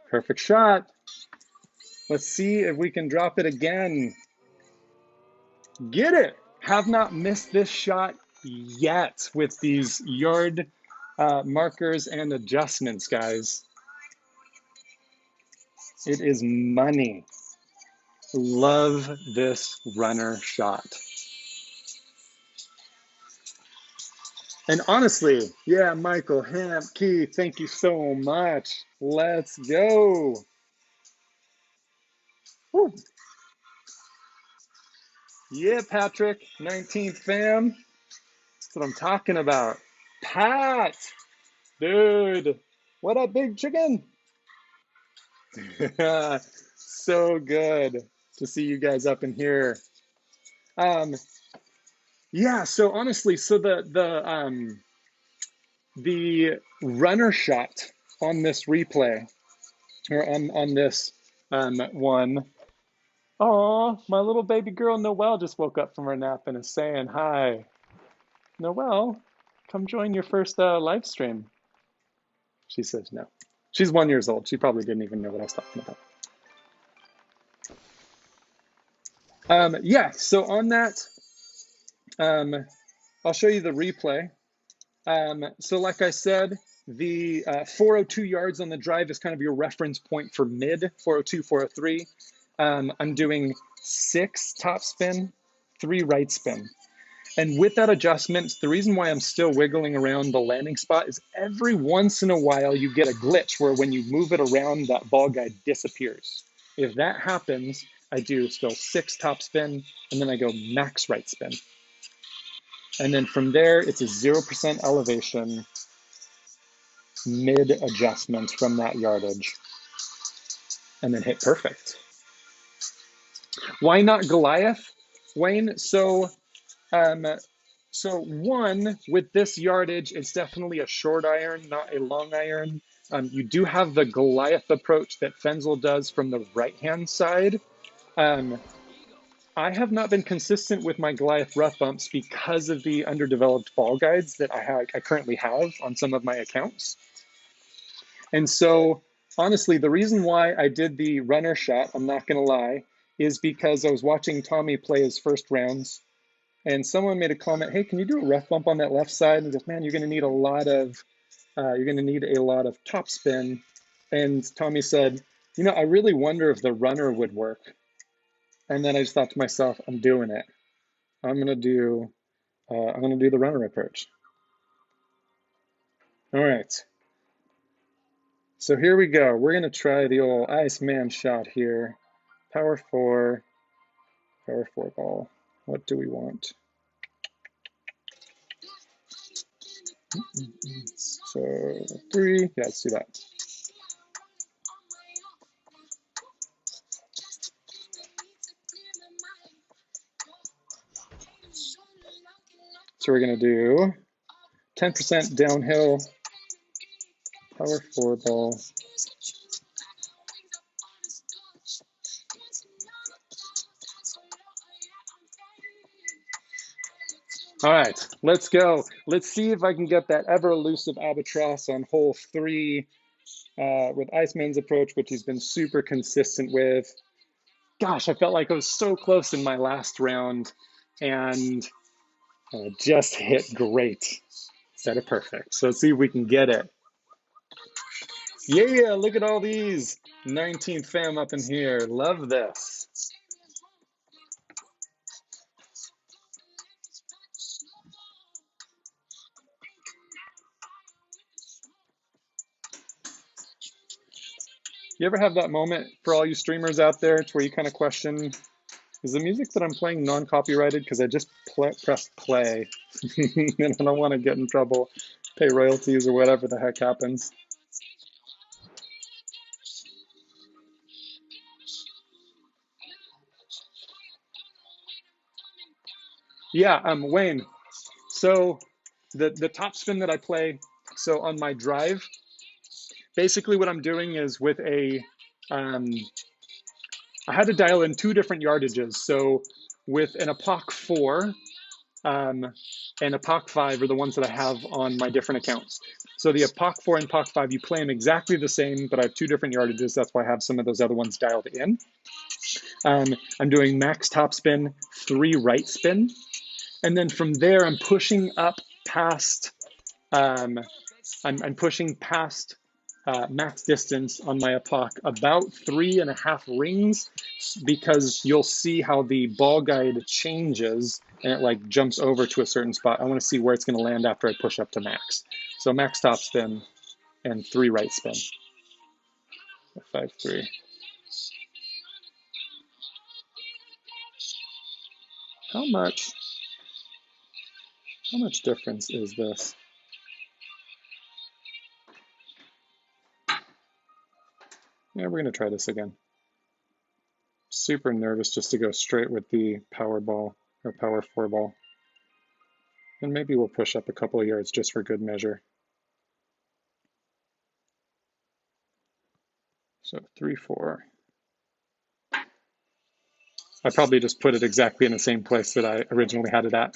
Perfect shot. Let's see if we can drop it again. Get it. Have not missed this shot yet with these yard markers and adjustments, guys. It is money. Love this runner shot. And honestly, yeah, Michael Hamke, thank you so much. Let's go. Woo. Yeah, Patrick, 19th fam. That's what I'm talking about. Pat, dude, what up, big chicken? So good to see you guys up in here. Yeah, so honestly, so the runner shot on this replay or on this one. Oh, my little baby girl Noelle just woke up from her nap and is saying hi. Noelle, come join your first live stream. She says no. She's 1 year old. She probably didn't even know what I was talking about. Yeah, so on that, I'll show you the replay. So like I said, the 402 yards on the drive is kind of your reference point for mid, 402, 403. I'm doing 6 top spin, 3 right spin. And with that adjustment, the reason why I'm still wiggling around the landing spot is every once in a while you get a glitch where when you move it around, that ball guide disappears. If that happens, I do still 6 top spin, and then I go max right spin. And then from there, it's a 0% elevation, mid adjustment from that yardage, and then hit perfect. Why not Goliath, Wayne? So So one, with this yardage, it's definitely a short iron, not a long iron. You do have the Goliath approach that Fenzel does from the right-hand side. Um, I have not been consistent with my Goliath rough bumps because of the underdeveloped ball guides that I currently have on some of my accounts. And so, honestly, the reason why I did the runner shot, I'm not going to lie, is because I was watching Tommy play his first rounds, and someone made a comment, "Hey, can you do a rough bump on that left side?" And he goes, "Man, you're going to need a lot of top spin." And Tommy said, "You know, I really wonder if the runner would work." And then I just thought to myself, "I'm doing it. I'm going to do I'm going to do the runner approach." All right. So here we go. We're going to try the old Iceman shot here. Power four ball. What do we want? So 3, yeah, let's do that. So we're going to do 10% downhill, power four ball. All right, let's go. Let's see if I can get that ever elusive albatross on hole 3 with Iceman's approach, which he's been super consistent with. Gosh, I felt like I was so close in my last round and just hit great. Set it perfect. So let's see if we can get it. Yeah, look at all these. 19th fam up in here. Love this. You ever have that moment for all you streamers out there to where you kind of question, is the music that I'm playing non-copyrighted? Because I just pressed play and I don't want to get in trouble, pay royalties or whatever the heck happens. Yeah, Wayne. So the top spin that I play, so on my drive, basically what I'm doing is with I had to dial in 2 different yardages. So with an APOC 4 and APOC 5 are the ones that I have on my different accounts. So the APOC 4 and APOC 5, you play them exactly the same, but I have 2 different yardages. That's why I have some of those other ones dialed in. I'm doing max top spin, 3 right spin. And then from there, I'm pushing up past, I'm pushing past max distance on my APOC about 3.5 rings, because you'll see how the ball guide changes and it like jumps over to a certain spot. I want to see where it's going to land after I push up to max. So max top spin and 3 right spin. 5-3. How much difference is this? Yeah, we're going to try this again. Super nervous just to go straight with the power ball or power 4 ball. And maybe we'll push up a couple of yards just for good measure. So 3-4. I probably just put it exactly in the same place that I originally had it at.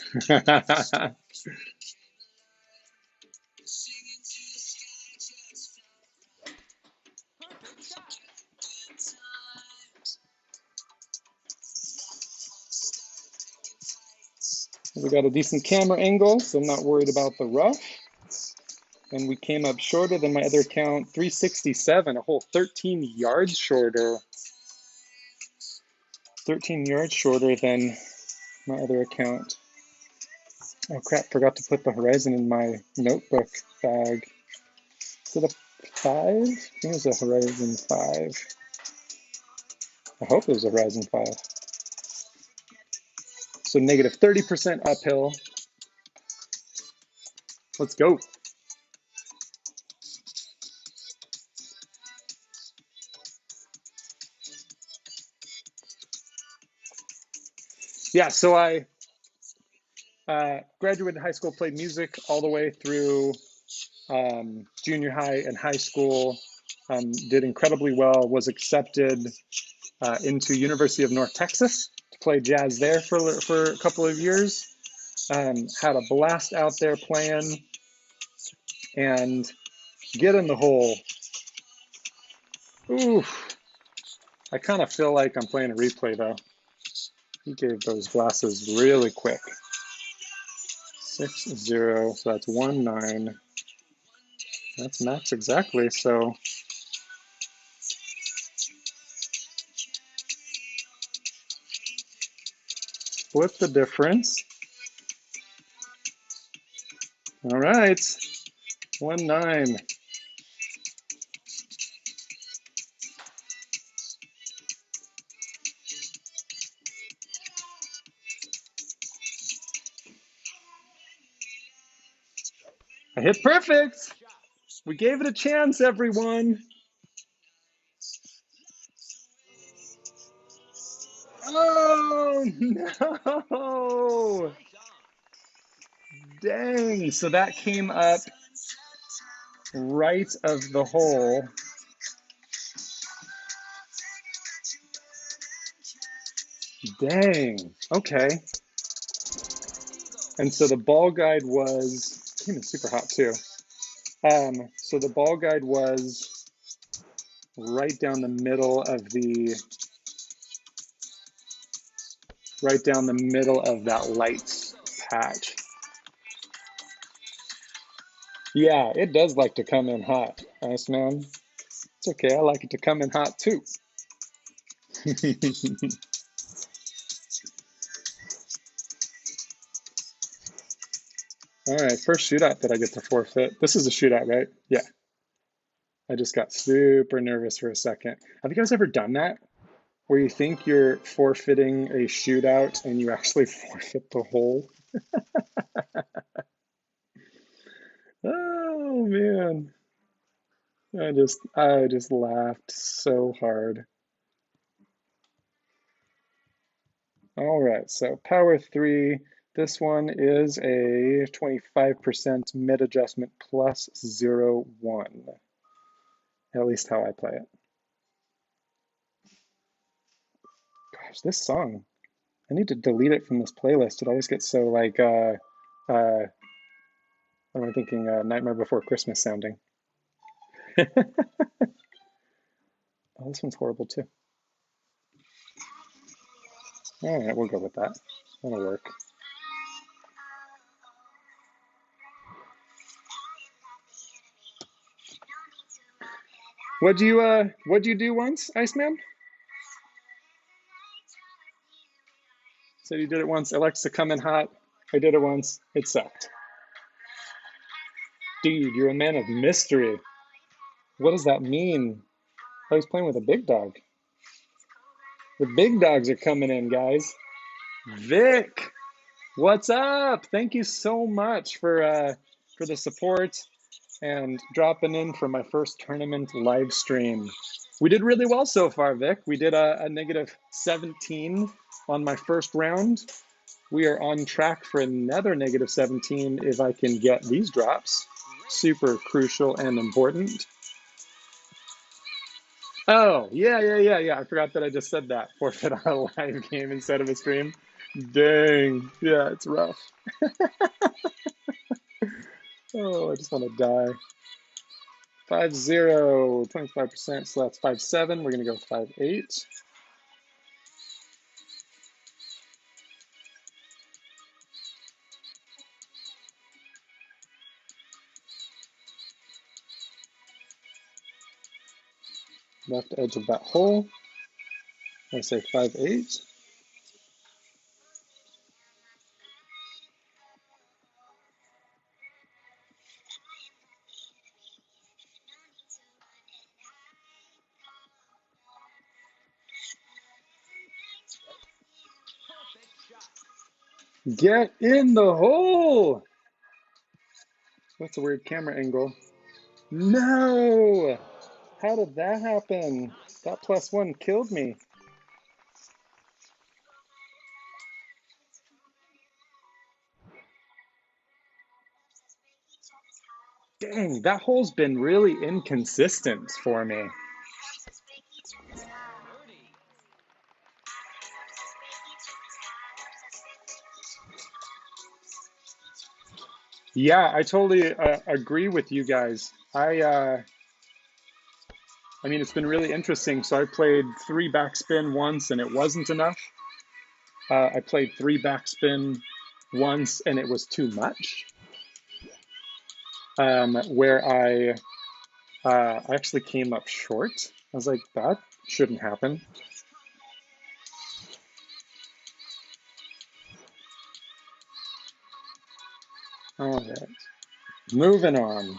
We got a decent camera angle, so I'm not worried about the rough. And we came up shorter than my other account, 367, a whole 13 yards shorter. 13 yards shorter than my other account. Oh crap, forgot to put the horizon in my notebook bag. Is it a 5? I think it was a horizon 5. I hope it was a horizon 5. So negative 30% uphill. Let's go. Yeah, so Graduated high school, played music all the way through junior high and high school. Did incredibly well, was accepted into University of North Texas to play jazz there for a couple of years. Had a blast out there playing, and get in the hole. Oof. I kind of feel like I'm playing a replay though. He gave those glasses really quick. 6-0, so that's 1-9. That's max exactly, so split the difference. All right, 1-9. I hit perfect. We gave it a chance, everyone. Oh, no. Dang, so that came up right of the hole. Dang, okay. And so the ball guide was, came in super hot too. So the ball guide was right down the middle of that lights patch. Yeah, it does like to come in hot, Iceman. It's okay, I like it to come in hot too. All right, first shootout that I get to forfeit. This is a shootout, right? Yeah. I just got super nervous for a second. Have you guys ever done that? Where you think you're forfeiting a shootout and you actually forfeit the hole? Oh man. I just laughed so hard. All right, so power three. This one is a 25% mid adjustment plus 0-1. At least how I play it. Gosh, this song. I need to delete it from this playlist. It always gets so like what am I thinking? Nightmare Before Christmas sounding. Oh, this one's horrible too. All right, we'll go with that. That'll work. What'd you do once, Iceman? Said you did it once. It likes to come in hot. I did it once. It sucked. Dude, you're a man of mystery. What does that mean? Oh, he's playing with a big dog. The big dogs are coming in, guys. Vic, what's up? Thank you so much for the support and dropping in for my first tournament live stream. We did really well so far, Vic. We did a negative 17 on my first round. We are on track for another negative 17 if I can get these drops. Super crucial and important. Oh, yeah. I forgot that I just said that. Forfeit on a live game instead of a stream. Dang. Yeah, it's rough. Oh, I just want to die. 5-0, 25%, so that's 5-7. We're going to go 5-8. Left edge of that hole. I say 5-8. Get in the hole! That's a weird camera angle. No! How did that happen? That +1 killed me. Dang, that hole's been really inconsistent for me. Yeah, I totally agree with you guys. I mean, it's been really interesting. So I played three backspin once and it wasn't enough. I played three backspin once and it was too much. Where I actually came up short. I was like, that shouldn't happen. All right, moving on.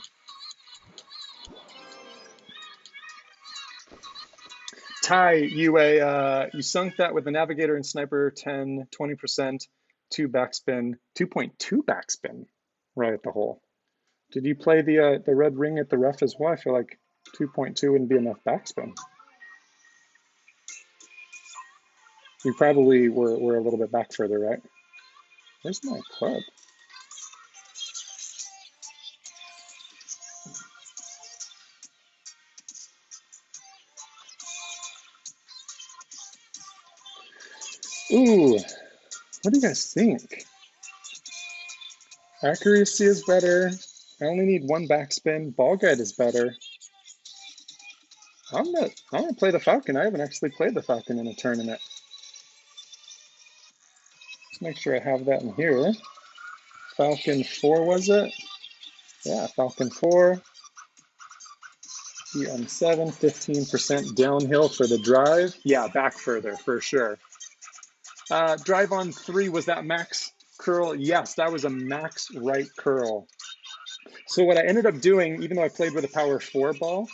Ty, you sunk that with the Navigator and Sniper 10, 20%, 2 backspin, 2.2 backspin right at the hole. Did you play the red ring at the rough as well? I feel like 2.2 wouldn't be enough backspin. You probably were a little bit back further, right? Where's my club? Ooh, what do you guys think? Accuracy is better. I only need one backspin. Ball guide is better. I'm gonna play the Falcon. I haven't actually played the Falcon in a tournament. Let's make sure I have that in here. Falcon 4 was it? Yeah, Falcon 4. EM7, 15% downhill for the drive. Yeah, back further for sure. Drive on 3, was that max curl? Yes, that was a max right curl. So what I ended up doing, even though I played with a power 4 ball,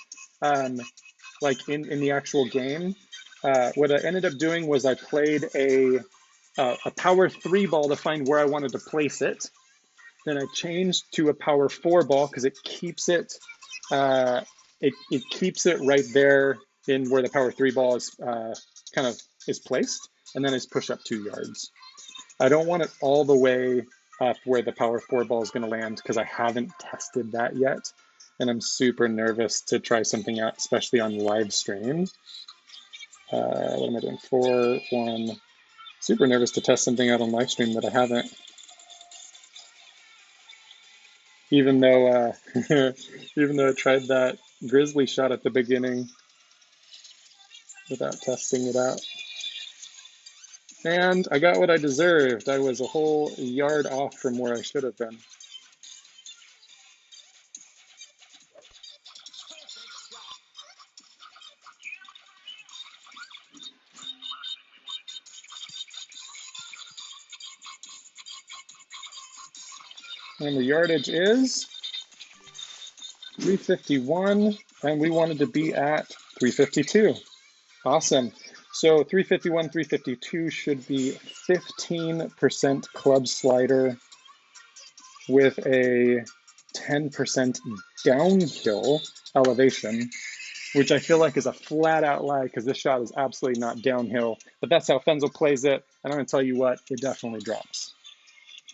like in the actual game, what I ended up doing was I played a power 3 ball to find where I wanted to place it. Then I changed to a power 4 ball because it keeps it it keeps it right there in where the power 3 ball is kind of is placed, and then I just push up 2 yards. I don't want it all the way up where the power 4 ball is going to land because I haven't tested that yet, and I'm super nervous to try something out, especially on live stream. What am I doing? 4, 1. Super nervous to test something out on live stream that I haven't. Even though even though I tried that grizzly shot at the beginning without testing it out. And I got what I deserved. I was a whole yard off from where I should have been. And the yardage is 351, and we wanted to be at 352. Awesome. So 351, 352 should be 15% club slider with a 10% downhill elevation, which I feel like is a flat out lie because this shot is absolutely not downhill. But that's how Fenzel plays it. And I'm going to tell you what, it definitely drops.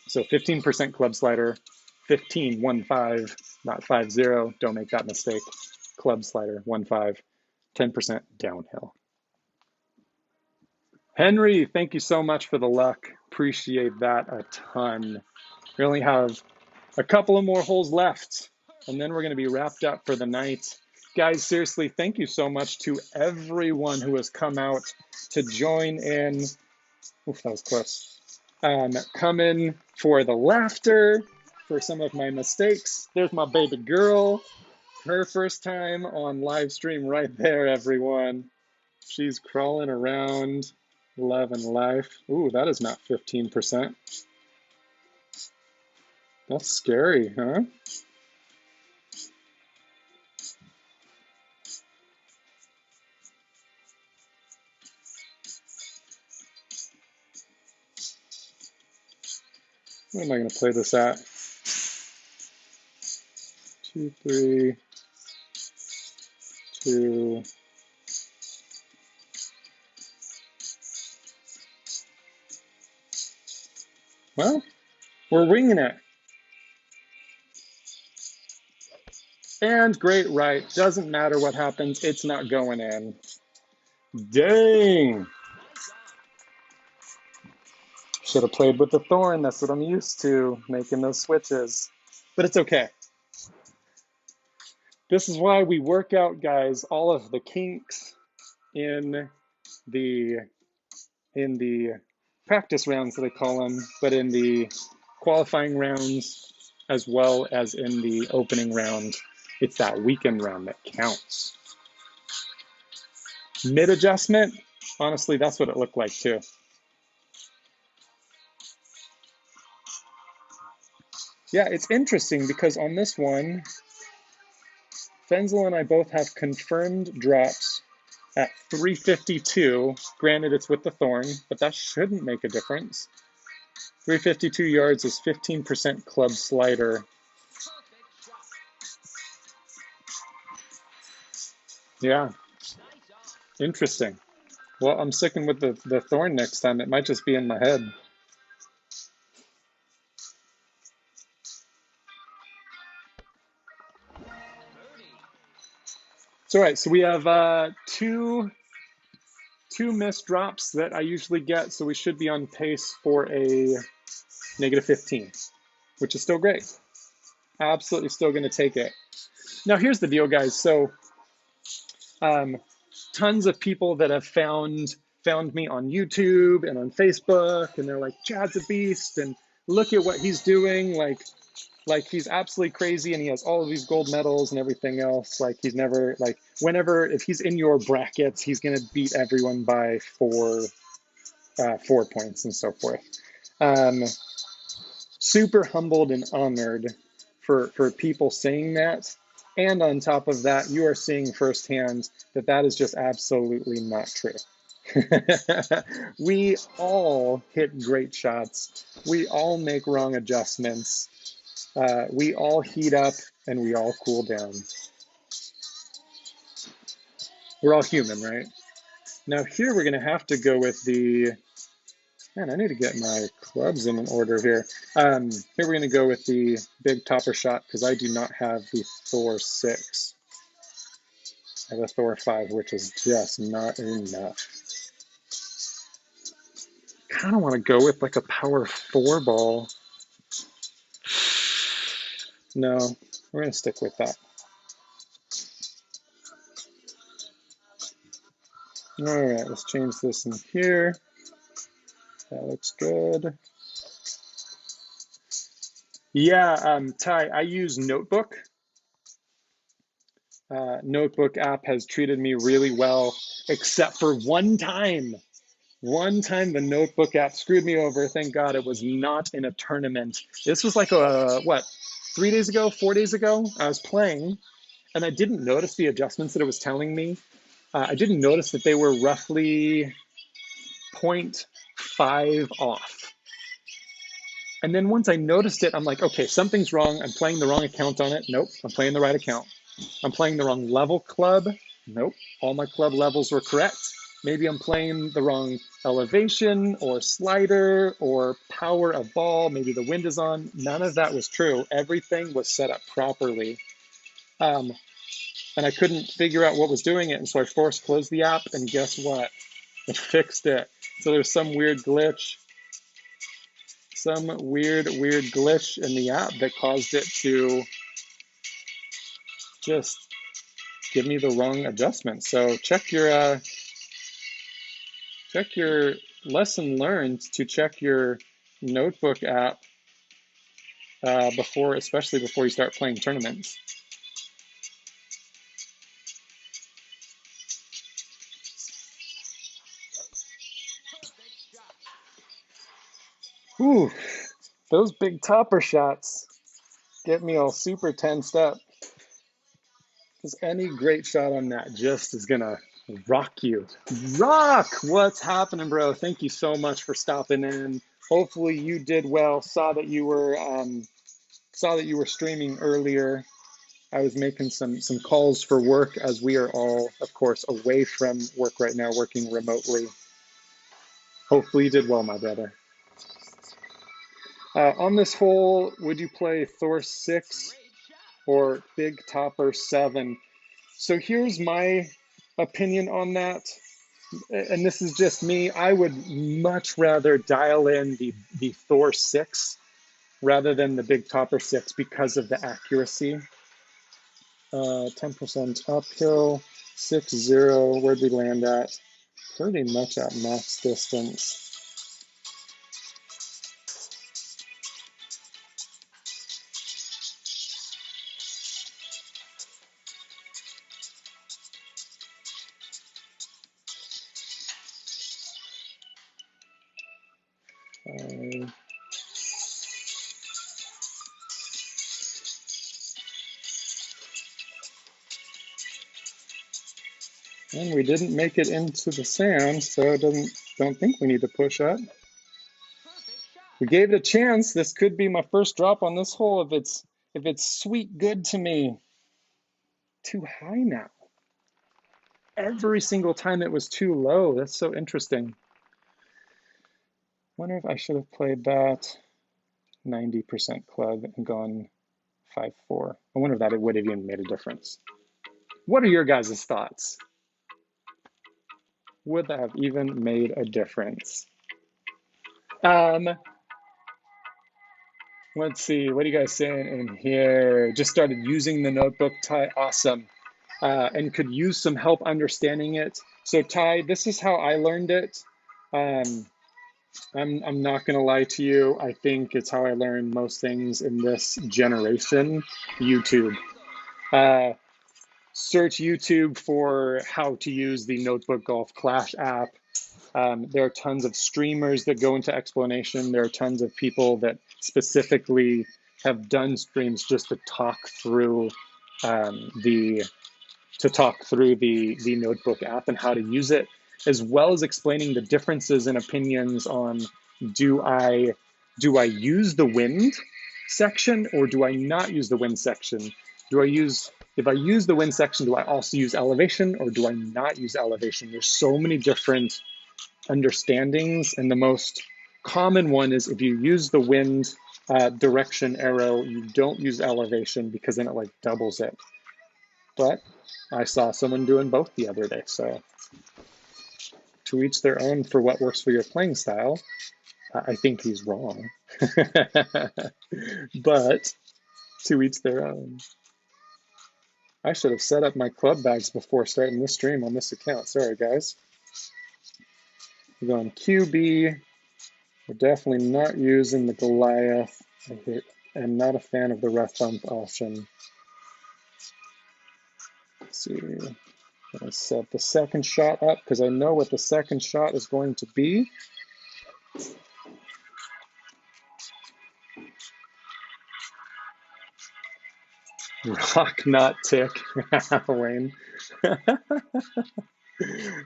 So 15% club slider, 15, 1-5, not 5-0. Don't make that mistake. Club slider, 1-5, 10% downhill. Henry, thank you so much for the luck. Appreciate that a ton. We only have a couple of more holes left, and then we're going to be wrapped up for the night. Guys, seriously, thank you so much to everyone who has come out to join in. Oof, that was close. Come in for the laughter, for some of my mistakes. There's my baby girl. Her first time on live stream right there, everyone. She's crawling around, loving life. Ooh, that is not 15%. That's scary, huh? What am I going to play this at? 2, 3, 2. Well, we're winging it. And great right. Doesn't matter what happens, it's not going in. Dang. Should have played with the thorn. That's what I'm used to, making those switches. But it's okay. This is why we work out, guys, all of the kinks in the practice rounds that I call them, but in the qualifying rounds as well as in the opening round. It's that weekend round that counts. Mid adjustment, honestly, that's what it looked like too. Yeah, it's interesting because on this one, Fenzel and I both have confirmed drops at 352. Granted, it's with the thorn, but that shouldn't make a difference. 352 yards is 15% club slider. Yeah, interesting. Well, I'm sticking with the thorn next time. It might just be in my head. It's all right. So we have two missed drops that I usually get. So we should be on pace for a -15, which is still great. Absolutely still going to take it. Now, here's the deal, guys. So tons of people that have found me on YouTube and on Facebook, and they're like, Chad's a beast, and look at what he's doing. Like he's absolutely crazy, and he has all of these gold medals and everything else. Like he's never like whenever if he's in your brackets, he's gonna beat everyone by 4 points and so forth. Super humbled and honored for people saying that. And on top of that, you are seeing firsthand that that is just absolutely not true. We all hit great shots. We all make wrong adjustments. We all heat up and we all cool down. We're all human, right? Now here we're gonna have to go with the, man, I need to get my clubs in order here. Here we're gonna go with the big topper shot because I do not have the Thor 6. I have a Thor 5, which is just not enough. Kind of want to go with like a power 4 ball. No, we're gonna stick with that. All right, let's change this in here. That looks good. Yeah, Ty, I use Notebook. Notebook app has treated me really well, except for one time. One time the Notebook app screwed me over. Thank God it was not in a tournament. This was like what, 3 days ago, 4 days ago? I was playing and I didn't notice the adjustments that it was telling me. I didn't notice that they were roughly 0.5 off. And then once I noticed it, I'm like, okay, something's wrong. I'm playing the wrong account on it. Nope, I'm playing the right account. I'm playing the wrong level club. Nope, all my club levels were correct. Maybe I'm playing the wrong elevation or slider or power of ball. Maybe the wind is on. None of that was true. Everything was set up properly. And I couldn't figure out what was doing it. And so I forced closed the app and guess what? It fixed it. So there's some weird glitch in the app that caused it to just give me the wrong adjustment. So check your lesson learned to check your Notebook app especially before you start playing tournaments. Whew, those big topper shots get me all super tensed up. Because any great shot on that just is gonna rock you. Rock! What's happening, bro? Thank you so much for stopping in. Hopefully you did well. Saw that you were streaming earlier. I was making some calls for work as we are all, of course, away from work right now, working remotely. Hopefully you did well, my brother. On this hole, would you play Thor 6 or big topper 7. So here's my opinion on that. And this is just me. I would much rather dial in the Thor 6 rather than the big topper 6 because of the accuracy. 10% uphill, 6-0. Where'd we land at? Pretty much at max distance. And we didn't make it into the sand, so I don't think we need to push up. We gave it a chance. This could be my first drop on this hole if it's sweet good to me. Too high now. Every single time it was too low. That's so interesting. Wonder if I should have played that 90% club and gone 5-4. I wonder if that would have even made a difference. What are your guys' thoughts? Would that have even made a difference? Let's see, what are you guys saying in here? Just started using the notebook, Ty, awesome. And could use some help understanding it. So Ty, this is how I learned it. I'm not gonna lie to you. I think it's how I learned most things in this generation, YouTube. Search YouTube for how to use the Notebook Golf Clash app. There are tons of streamers that go into explanation. There are tons of people that specifically have done streams just to talk through the Notebook app and how to use it, as well as explaining the differences in opinions on do I use the wind section or do I not use the wind section? If I use the wind section, do I also use elevation or do I not use elevation? There's so many different understandings, and the most common one is if you use the wind direction arrow, you don't use elevation because then it like doubles it. But I saw someone doing both the other day, so to each their own for what works for your playing style. I think he's wrong, but to each their own. I should have set up my club bags before starting this stream on this account. Sorry, guys. We're going QB. We're definitely not using the Goliath. I'm not a fan of the rough bump option. Let's see. I'm going to set the second shot up because I know what the second shot is going to be. Rock, not tick, Wayne.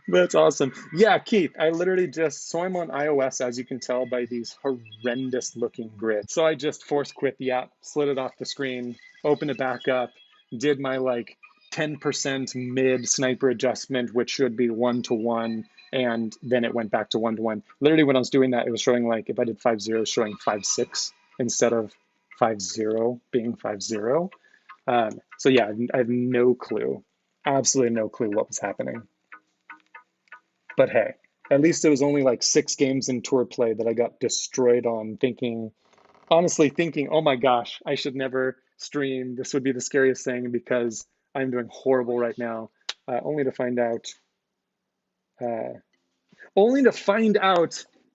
That's awesome. Yeah, Keith, I literally so I'm on iOS, as you can tell by these horrendous looking grids. So I just force quit the app, slid it off the screen, opened it back up, did my like 10% mid sniper adjustment, which should be 1-to-1, and then it went back to 1-to-1. Literally when I was doing that, it was showing like, if I did 5-0, showing 5-6 instead of 5-0 being 5-0. So yeah, I have no clue, absolutely no clue what was happening. But hey, at least it was only like 6 games in tour play that I got destroyed on, honestly thinking, oh my gosh, I should never stream. This would be the scariest thing because I'm doing horrible right now. Only to find out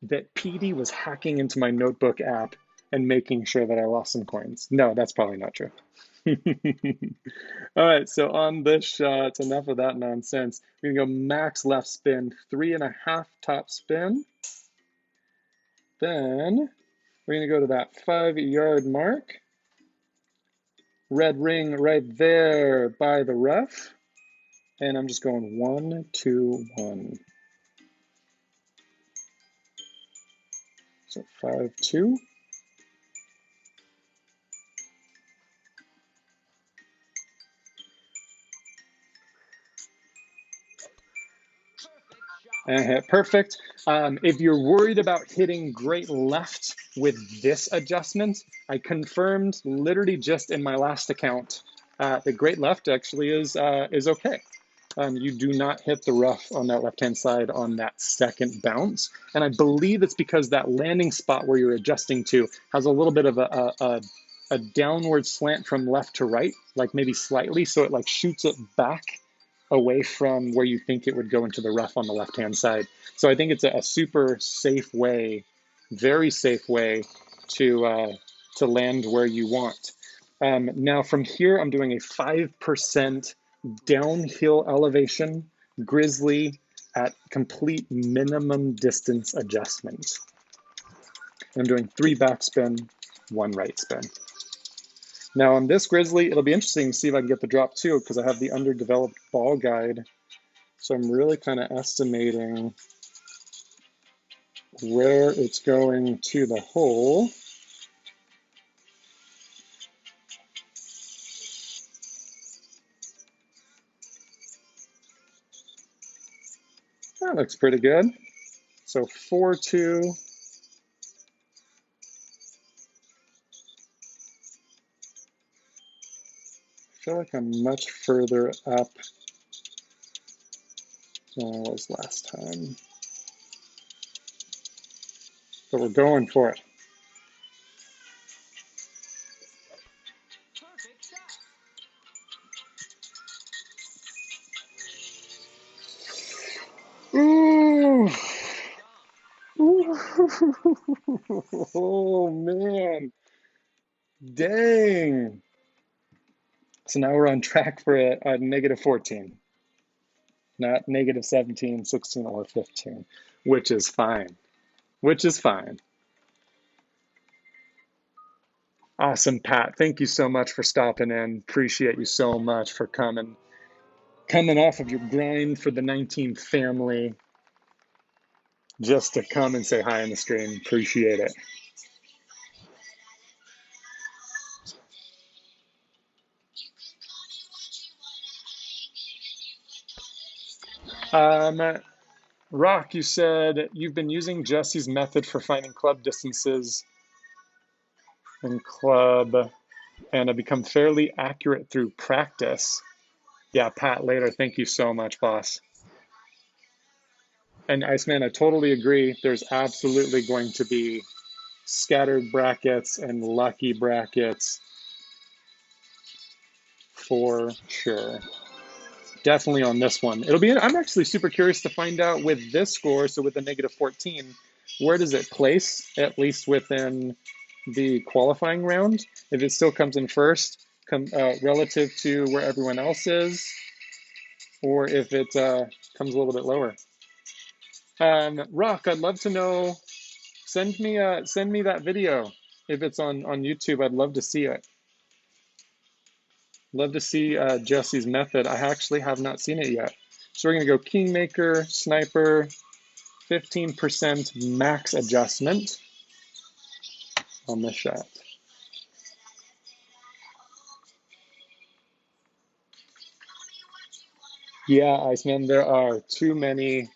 that PD was hacking into my notebook app and making sure that I lost some coins. No, that's probably not true. All right, so on this shot, enough of that nonsense. We're gonna go max left spin, 3.5 top spin. Then we're gonna go to that 5-yard mark. Red ring right there by the rough. And I'm just going 1-2-1. So 5-2. And hit perfect. If you're worried about hitting great left with this adjustment, I confirmed literally just in my last account The great left actually is okay. You do not hit the rough on that left-hand side on that second bounce. And I believe it's because that landing spot where you're adjusting to has a little bit of a downward slant from left to right, like maybe slightly. So it like shoots it back away from where you think it would go into the rough on the left-hand side. So I think it's a super safe way, very safe way to land where you want. Now from here, I'm doing a 5% downhill elevation grizzly at complete minimum distance adjustment. I'm doing 3 backspin, 1 right spin. Now on this grizzly, it'll be interesting to see if I can get the drop too, because I have the underdeveloped ball guide. So I'm really kind of estimating where it's going to the hole. That looks pretty good. So 4-2. I feel like I'm much further up than I was last time. But we're going for it. Ooh. Ooh. Oh man. Dang. So now we're on track for a negative 14. Not negative 17, 16, or 15, which is fine. Which is fine. Awesome, Pat. Thank you so much for stopping in. Appreciate you so much for coming off of your grind for the 19 family just to come and say hi on the stream. Appreciate it. Rock, you said you've been using Jesse's method for finding club distances in club and have become fairly accurate through practice. Yeah, Pat, later. Thank you so much, boss. And Iceman, I totally agree. There's absolutely going to be scattered brackets and lucky brackets for sure. Definitely on this one. I'm actually super curious to find out with this score, so with a negative 14, where does it place, at least within the qualifying round? If it still comes in first, relative to where everyone else is, or if it comes a little bit lower. Rock, I'd love to know. Send me that video if it's on YouTube. I'd love to see it. Love to see Jesse's method. I actually have not seen it yet. So we're gonna go Kingmaker, Sniper, 15% max adjustment on this shot. Yeah, Iceman, there are too many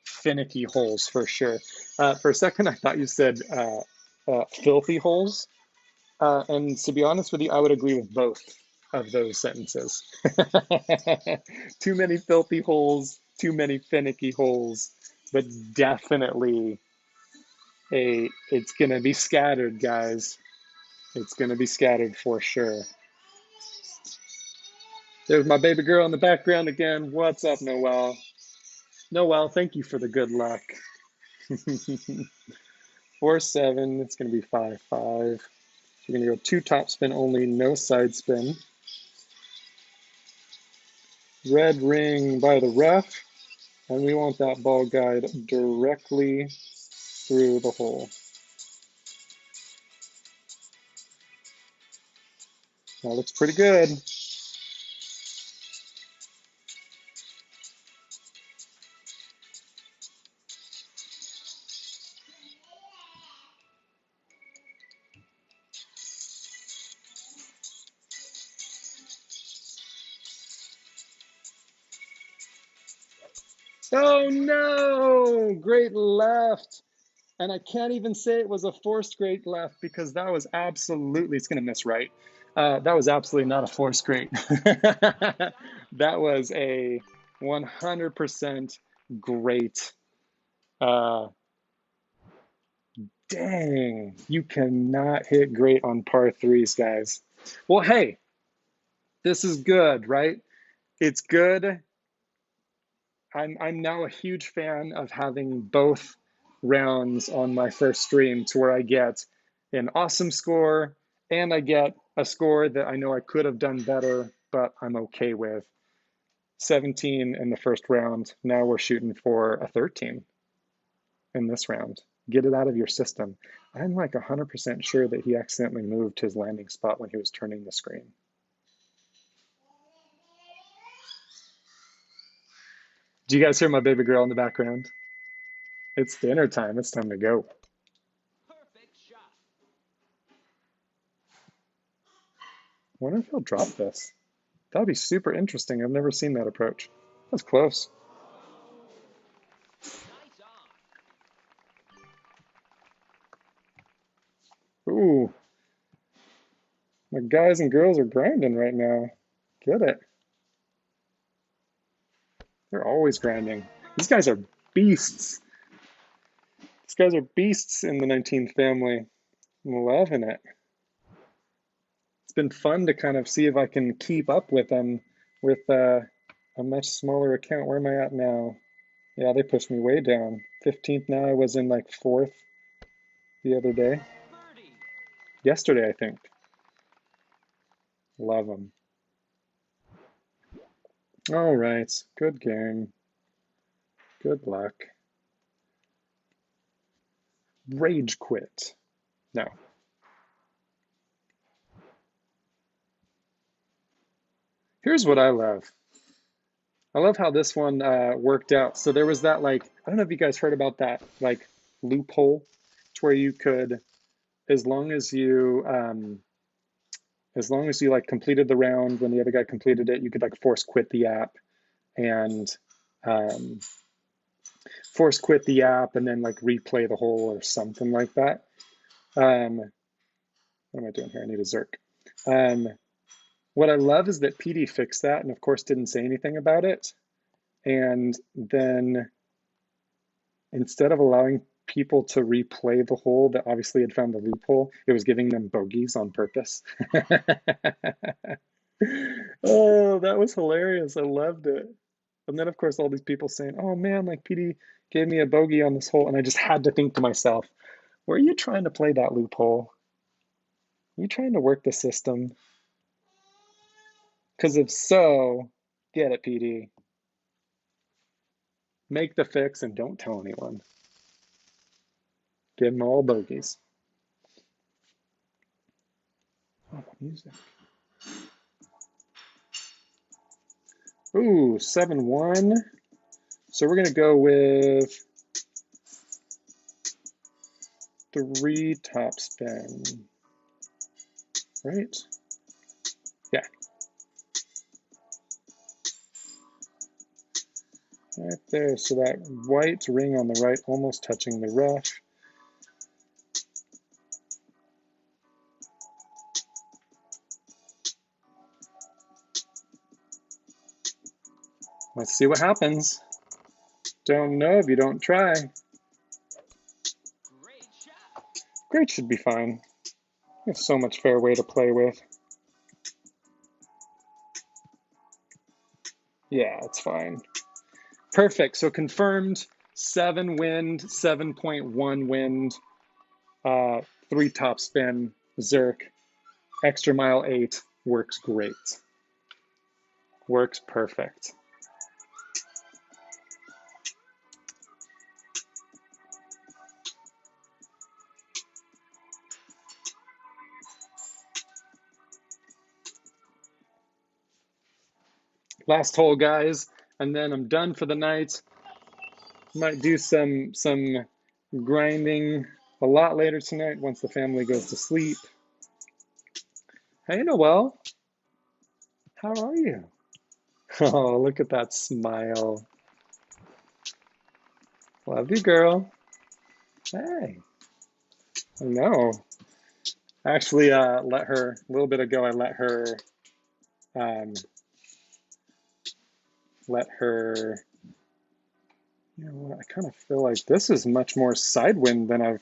finicky holes for sure. For a second, I thought you said filthy holes. And to be honest with you, I would agree with both of those sentences. Too many filthy holes, too many finicky holes, but definitely it's gonna be scattered, guys. It's gonna be scattered for sure. There's my baby girl in the background again. What's up, Noelle? Noelle, thank you for the good luck. 4-7, it's gonna be 5-5. We're gonna go 2 top spin only, no side spin. Red ring by the rough, and we want that ball guide directly through the hole. That looks pretty good. Oh no! Great left. And I can't even say it was a forced great left because that was absolutely, it's going to miss right. That was absolutely not a forced great. That was a 100% great. Dang, you cannot hit great on par threes, guys. Well, hey, this is good, right? It's good. I'm now a huge fan of having both rounds on my first stream to where I get an awesome score and I get a score that I know I could have done better, but I'm okay with. 17 in the first round. Now we're shooting for a 13 in this round. Get it out of your system. I'm like 100% sure that he accidentally moved his landing spot when he was turning the screen. Do you guys hear my baby girl in the background? It's dinner time. It's time to go. Perfect shot. I wonder if he'll drop this. That'd be super interesting. I've never seen that approach. That's close. Nice on. Ooh. My guys and girls are grinding right now. Get it. They're always grinding. These guys are beasts. These guys are beasts in the 19th family. I'm loving it. It's been fun to kind of see if I can keep up with them with a much smaller account. Where am I at now? Yeah, they pushed me way down. 15th now. I was in like 4th the other day. Birdie. Yesterday, I think. Love them. All right. Good game. Good luck. Rage quit. No. Here's what I love. I love how this one worked out. So there was that like, I don't know if you guys heard about that like loophole to where you could, as long as you like completed the round when the other guy completed it, you could like force quit the app and then like replay the hole or something like that. What am I doing here? I need a Zerk. What I love is that PD fixed that and of course didn't say anything about it. And then instead of allowing people to replay the hole that obviously had found the loophole, it was giving them bogeys on purpose. Oh, that was hilarious. I loved it. And then, of course, all these people saying, oh man, like PD gave me a bogey on this hole. And I just had to think to myself, were you trying to play that loophole? Are you trying to work the system? Because if so, get it, PD. Make the fix and don't tell anyone. Give them all bogeys. Oh, music. Ooh, 7-1. So we're going to go with 3 topspin. Right? Yeah. Right there. So that white ring on the right, almost touching the rough. Let's see what happens. Don't know if you don't try. Great shot. Great should be fine. There's so much fairway to play with. Yeah, it's fine. Perfect. So confirmed 7 wind, 7.1 wind, 3 topspin, Zerk, extra mile 8 works great. Works perfect. Last hole, guys, and then I'm done for the night. Might do some grinding a lot later tonight once the family goes to sleep. Hey, Noelle. How are you? Oh, look at that smile. Love you, girl. Hey, I know. I actually let her, a little bit ago, I um, let her, you know what, I kind of feel like this is much more side wind than I've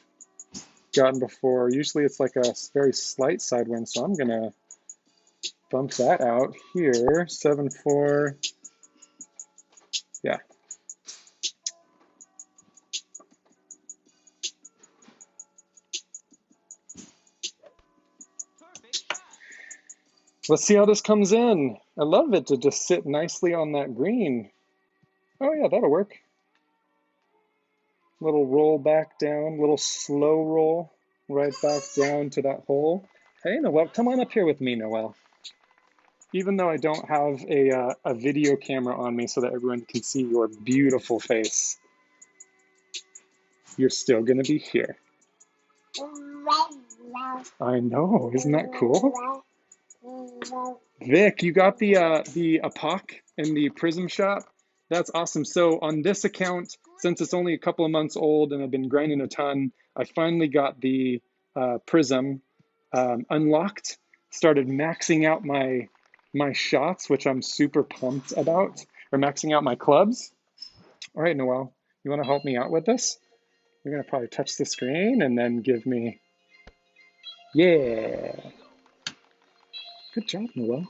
gotten before. Usually it's like a very slight side wind, so I'm gonna bump that out here, 7/4, yeah. Perfect shot. Let's see how this comes in. I love it to just sit nicely on that green. Oh yeah, that'll work. Little roll back down, little slow roll right back down to that hole. Hey, Noel, come on up here with me, Noel. Even though I don't have a video camera on me so that everyone can see your beautiful face, you're still gonna be here. I know, isn't that cool? Vic, you got the APOC in the Prism shop? That's awesome. So on this account, since it's only a couple of months old and I've been grinding a ton, I finally got the Prism unlocked, started maxing out my shots, which I'm super pumped about, or maxing out my clubs. All right, Noel, you want to help me out with this? You're gonna probably touch the screen and then give me, yeah. Good job, Noel.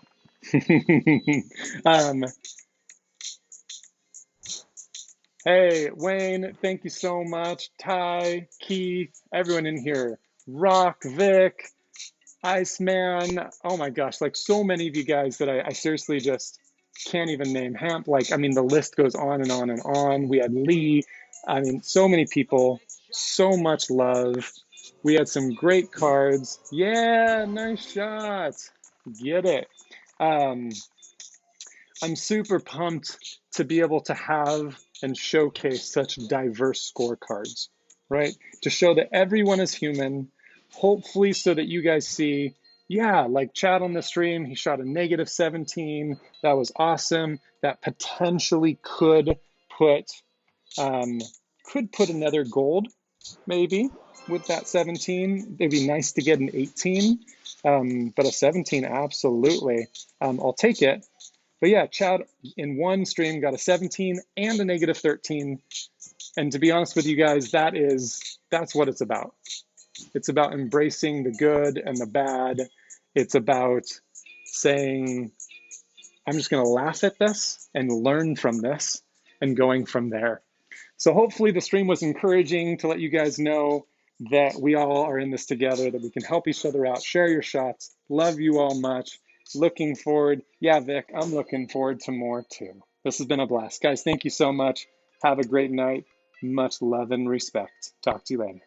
um, hey, Wayne, thank you so much. Ty, Keith, everyone in here. Rock, Vic, Iceman. Oh my gosh, like so many of you guys that I seriously just can't even name. Like, I mean, the list goes on and on and on. We had Lee. I mean, so many people, so much love. We had some great cards. Yeah, nice shots. Get it. Um, I'm super pumped to be able to have and showcase such diverse scorecards, right? To show that everyone is human, hopefully, so that you guys see, yeah, like Chad on the stream, he shot a -17. That was awesome. That potentially um, could put another gold, maybe, with that 17. It'd be nice to get an 18, but a 17, absolutely. I'll take it. But yeah, Chad in one stream got a 17 and a -13. And to be honest with you guys, that's what it's about. It's about embracing the good and the bad. It's about saying, I'm just going to laugh at this and learn from this and going from there. So hopefully the stream was encouraging to let you guys know that we all are in this together, that we can help each other out, share your shots. Love you all much. Looking forward. Yeah, Vic, I'm looking forward to more too. This has been a blast. Guys, thank you so much. Have a great night. Much love and respect. Talk to you later.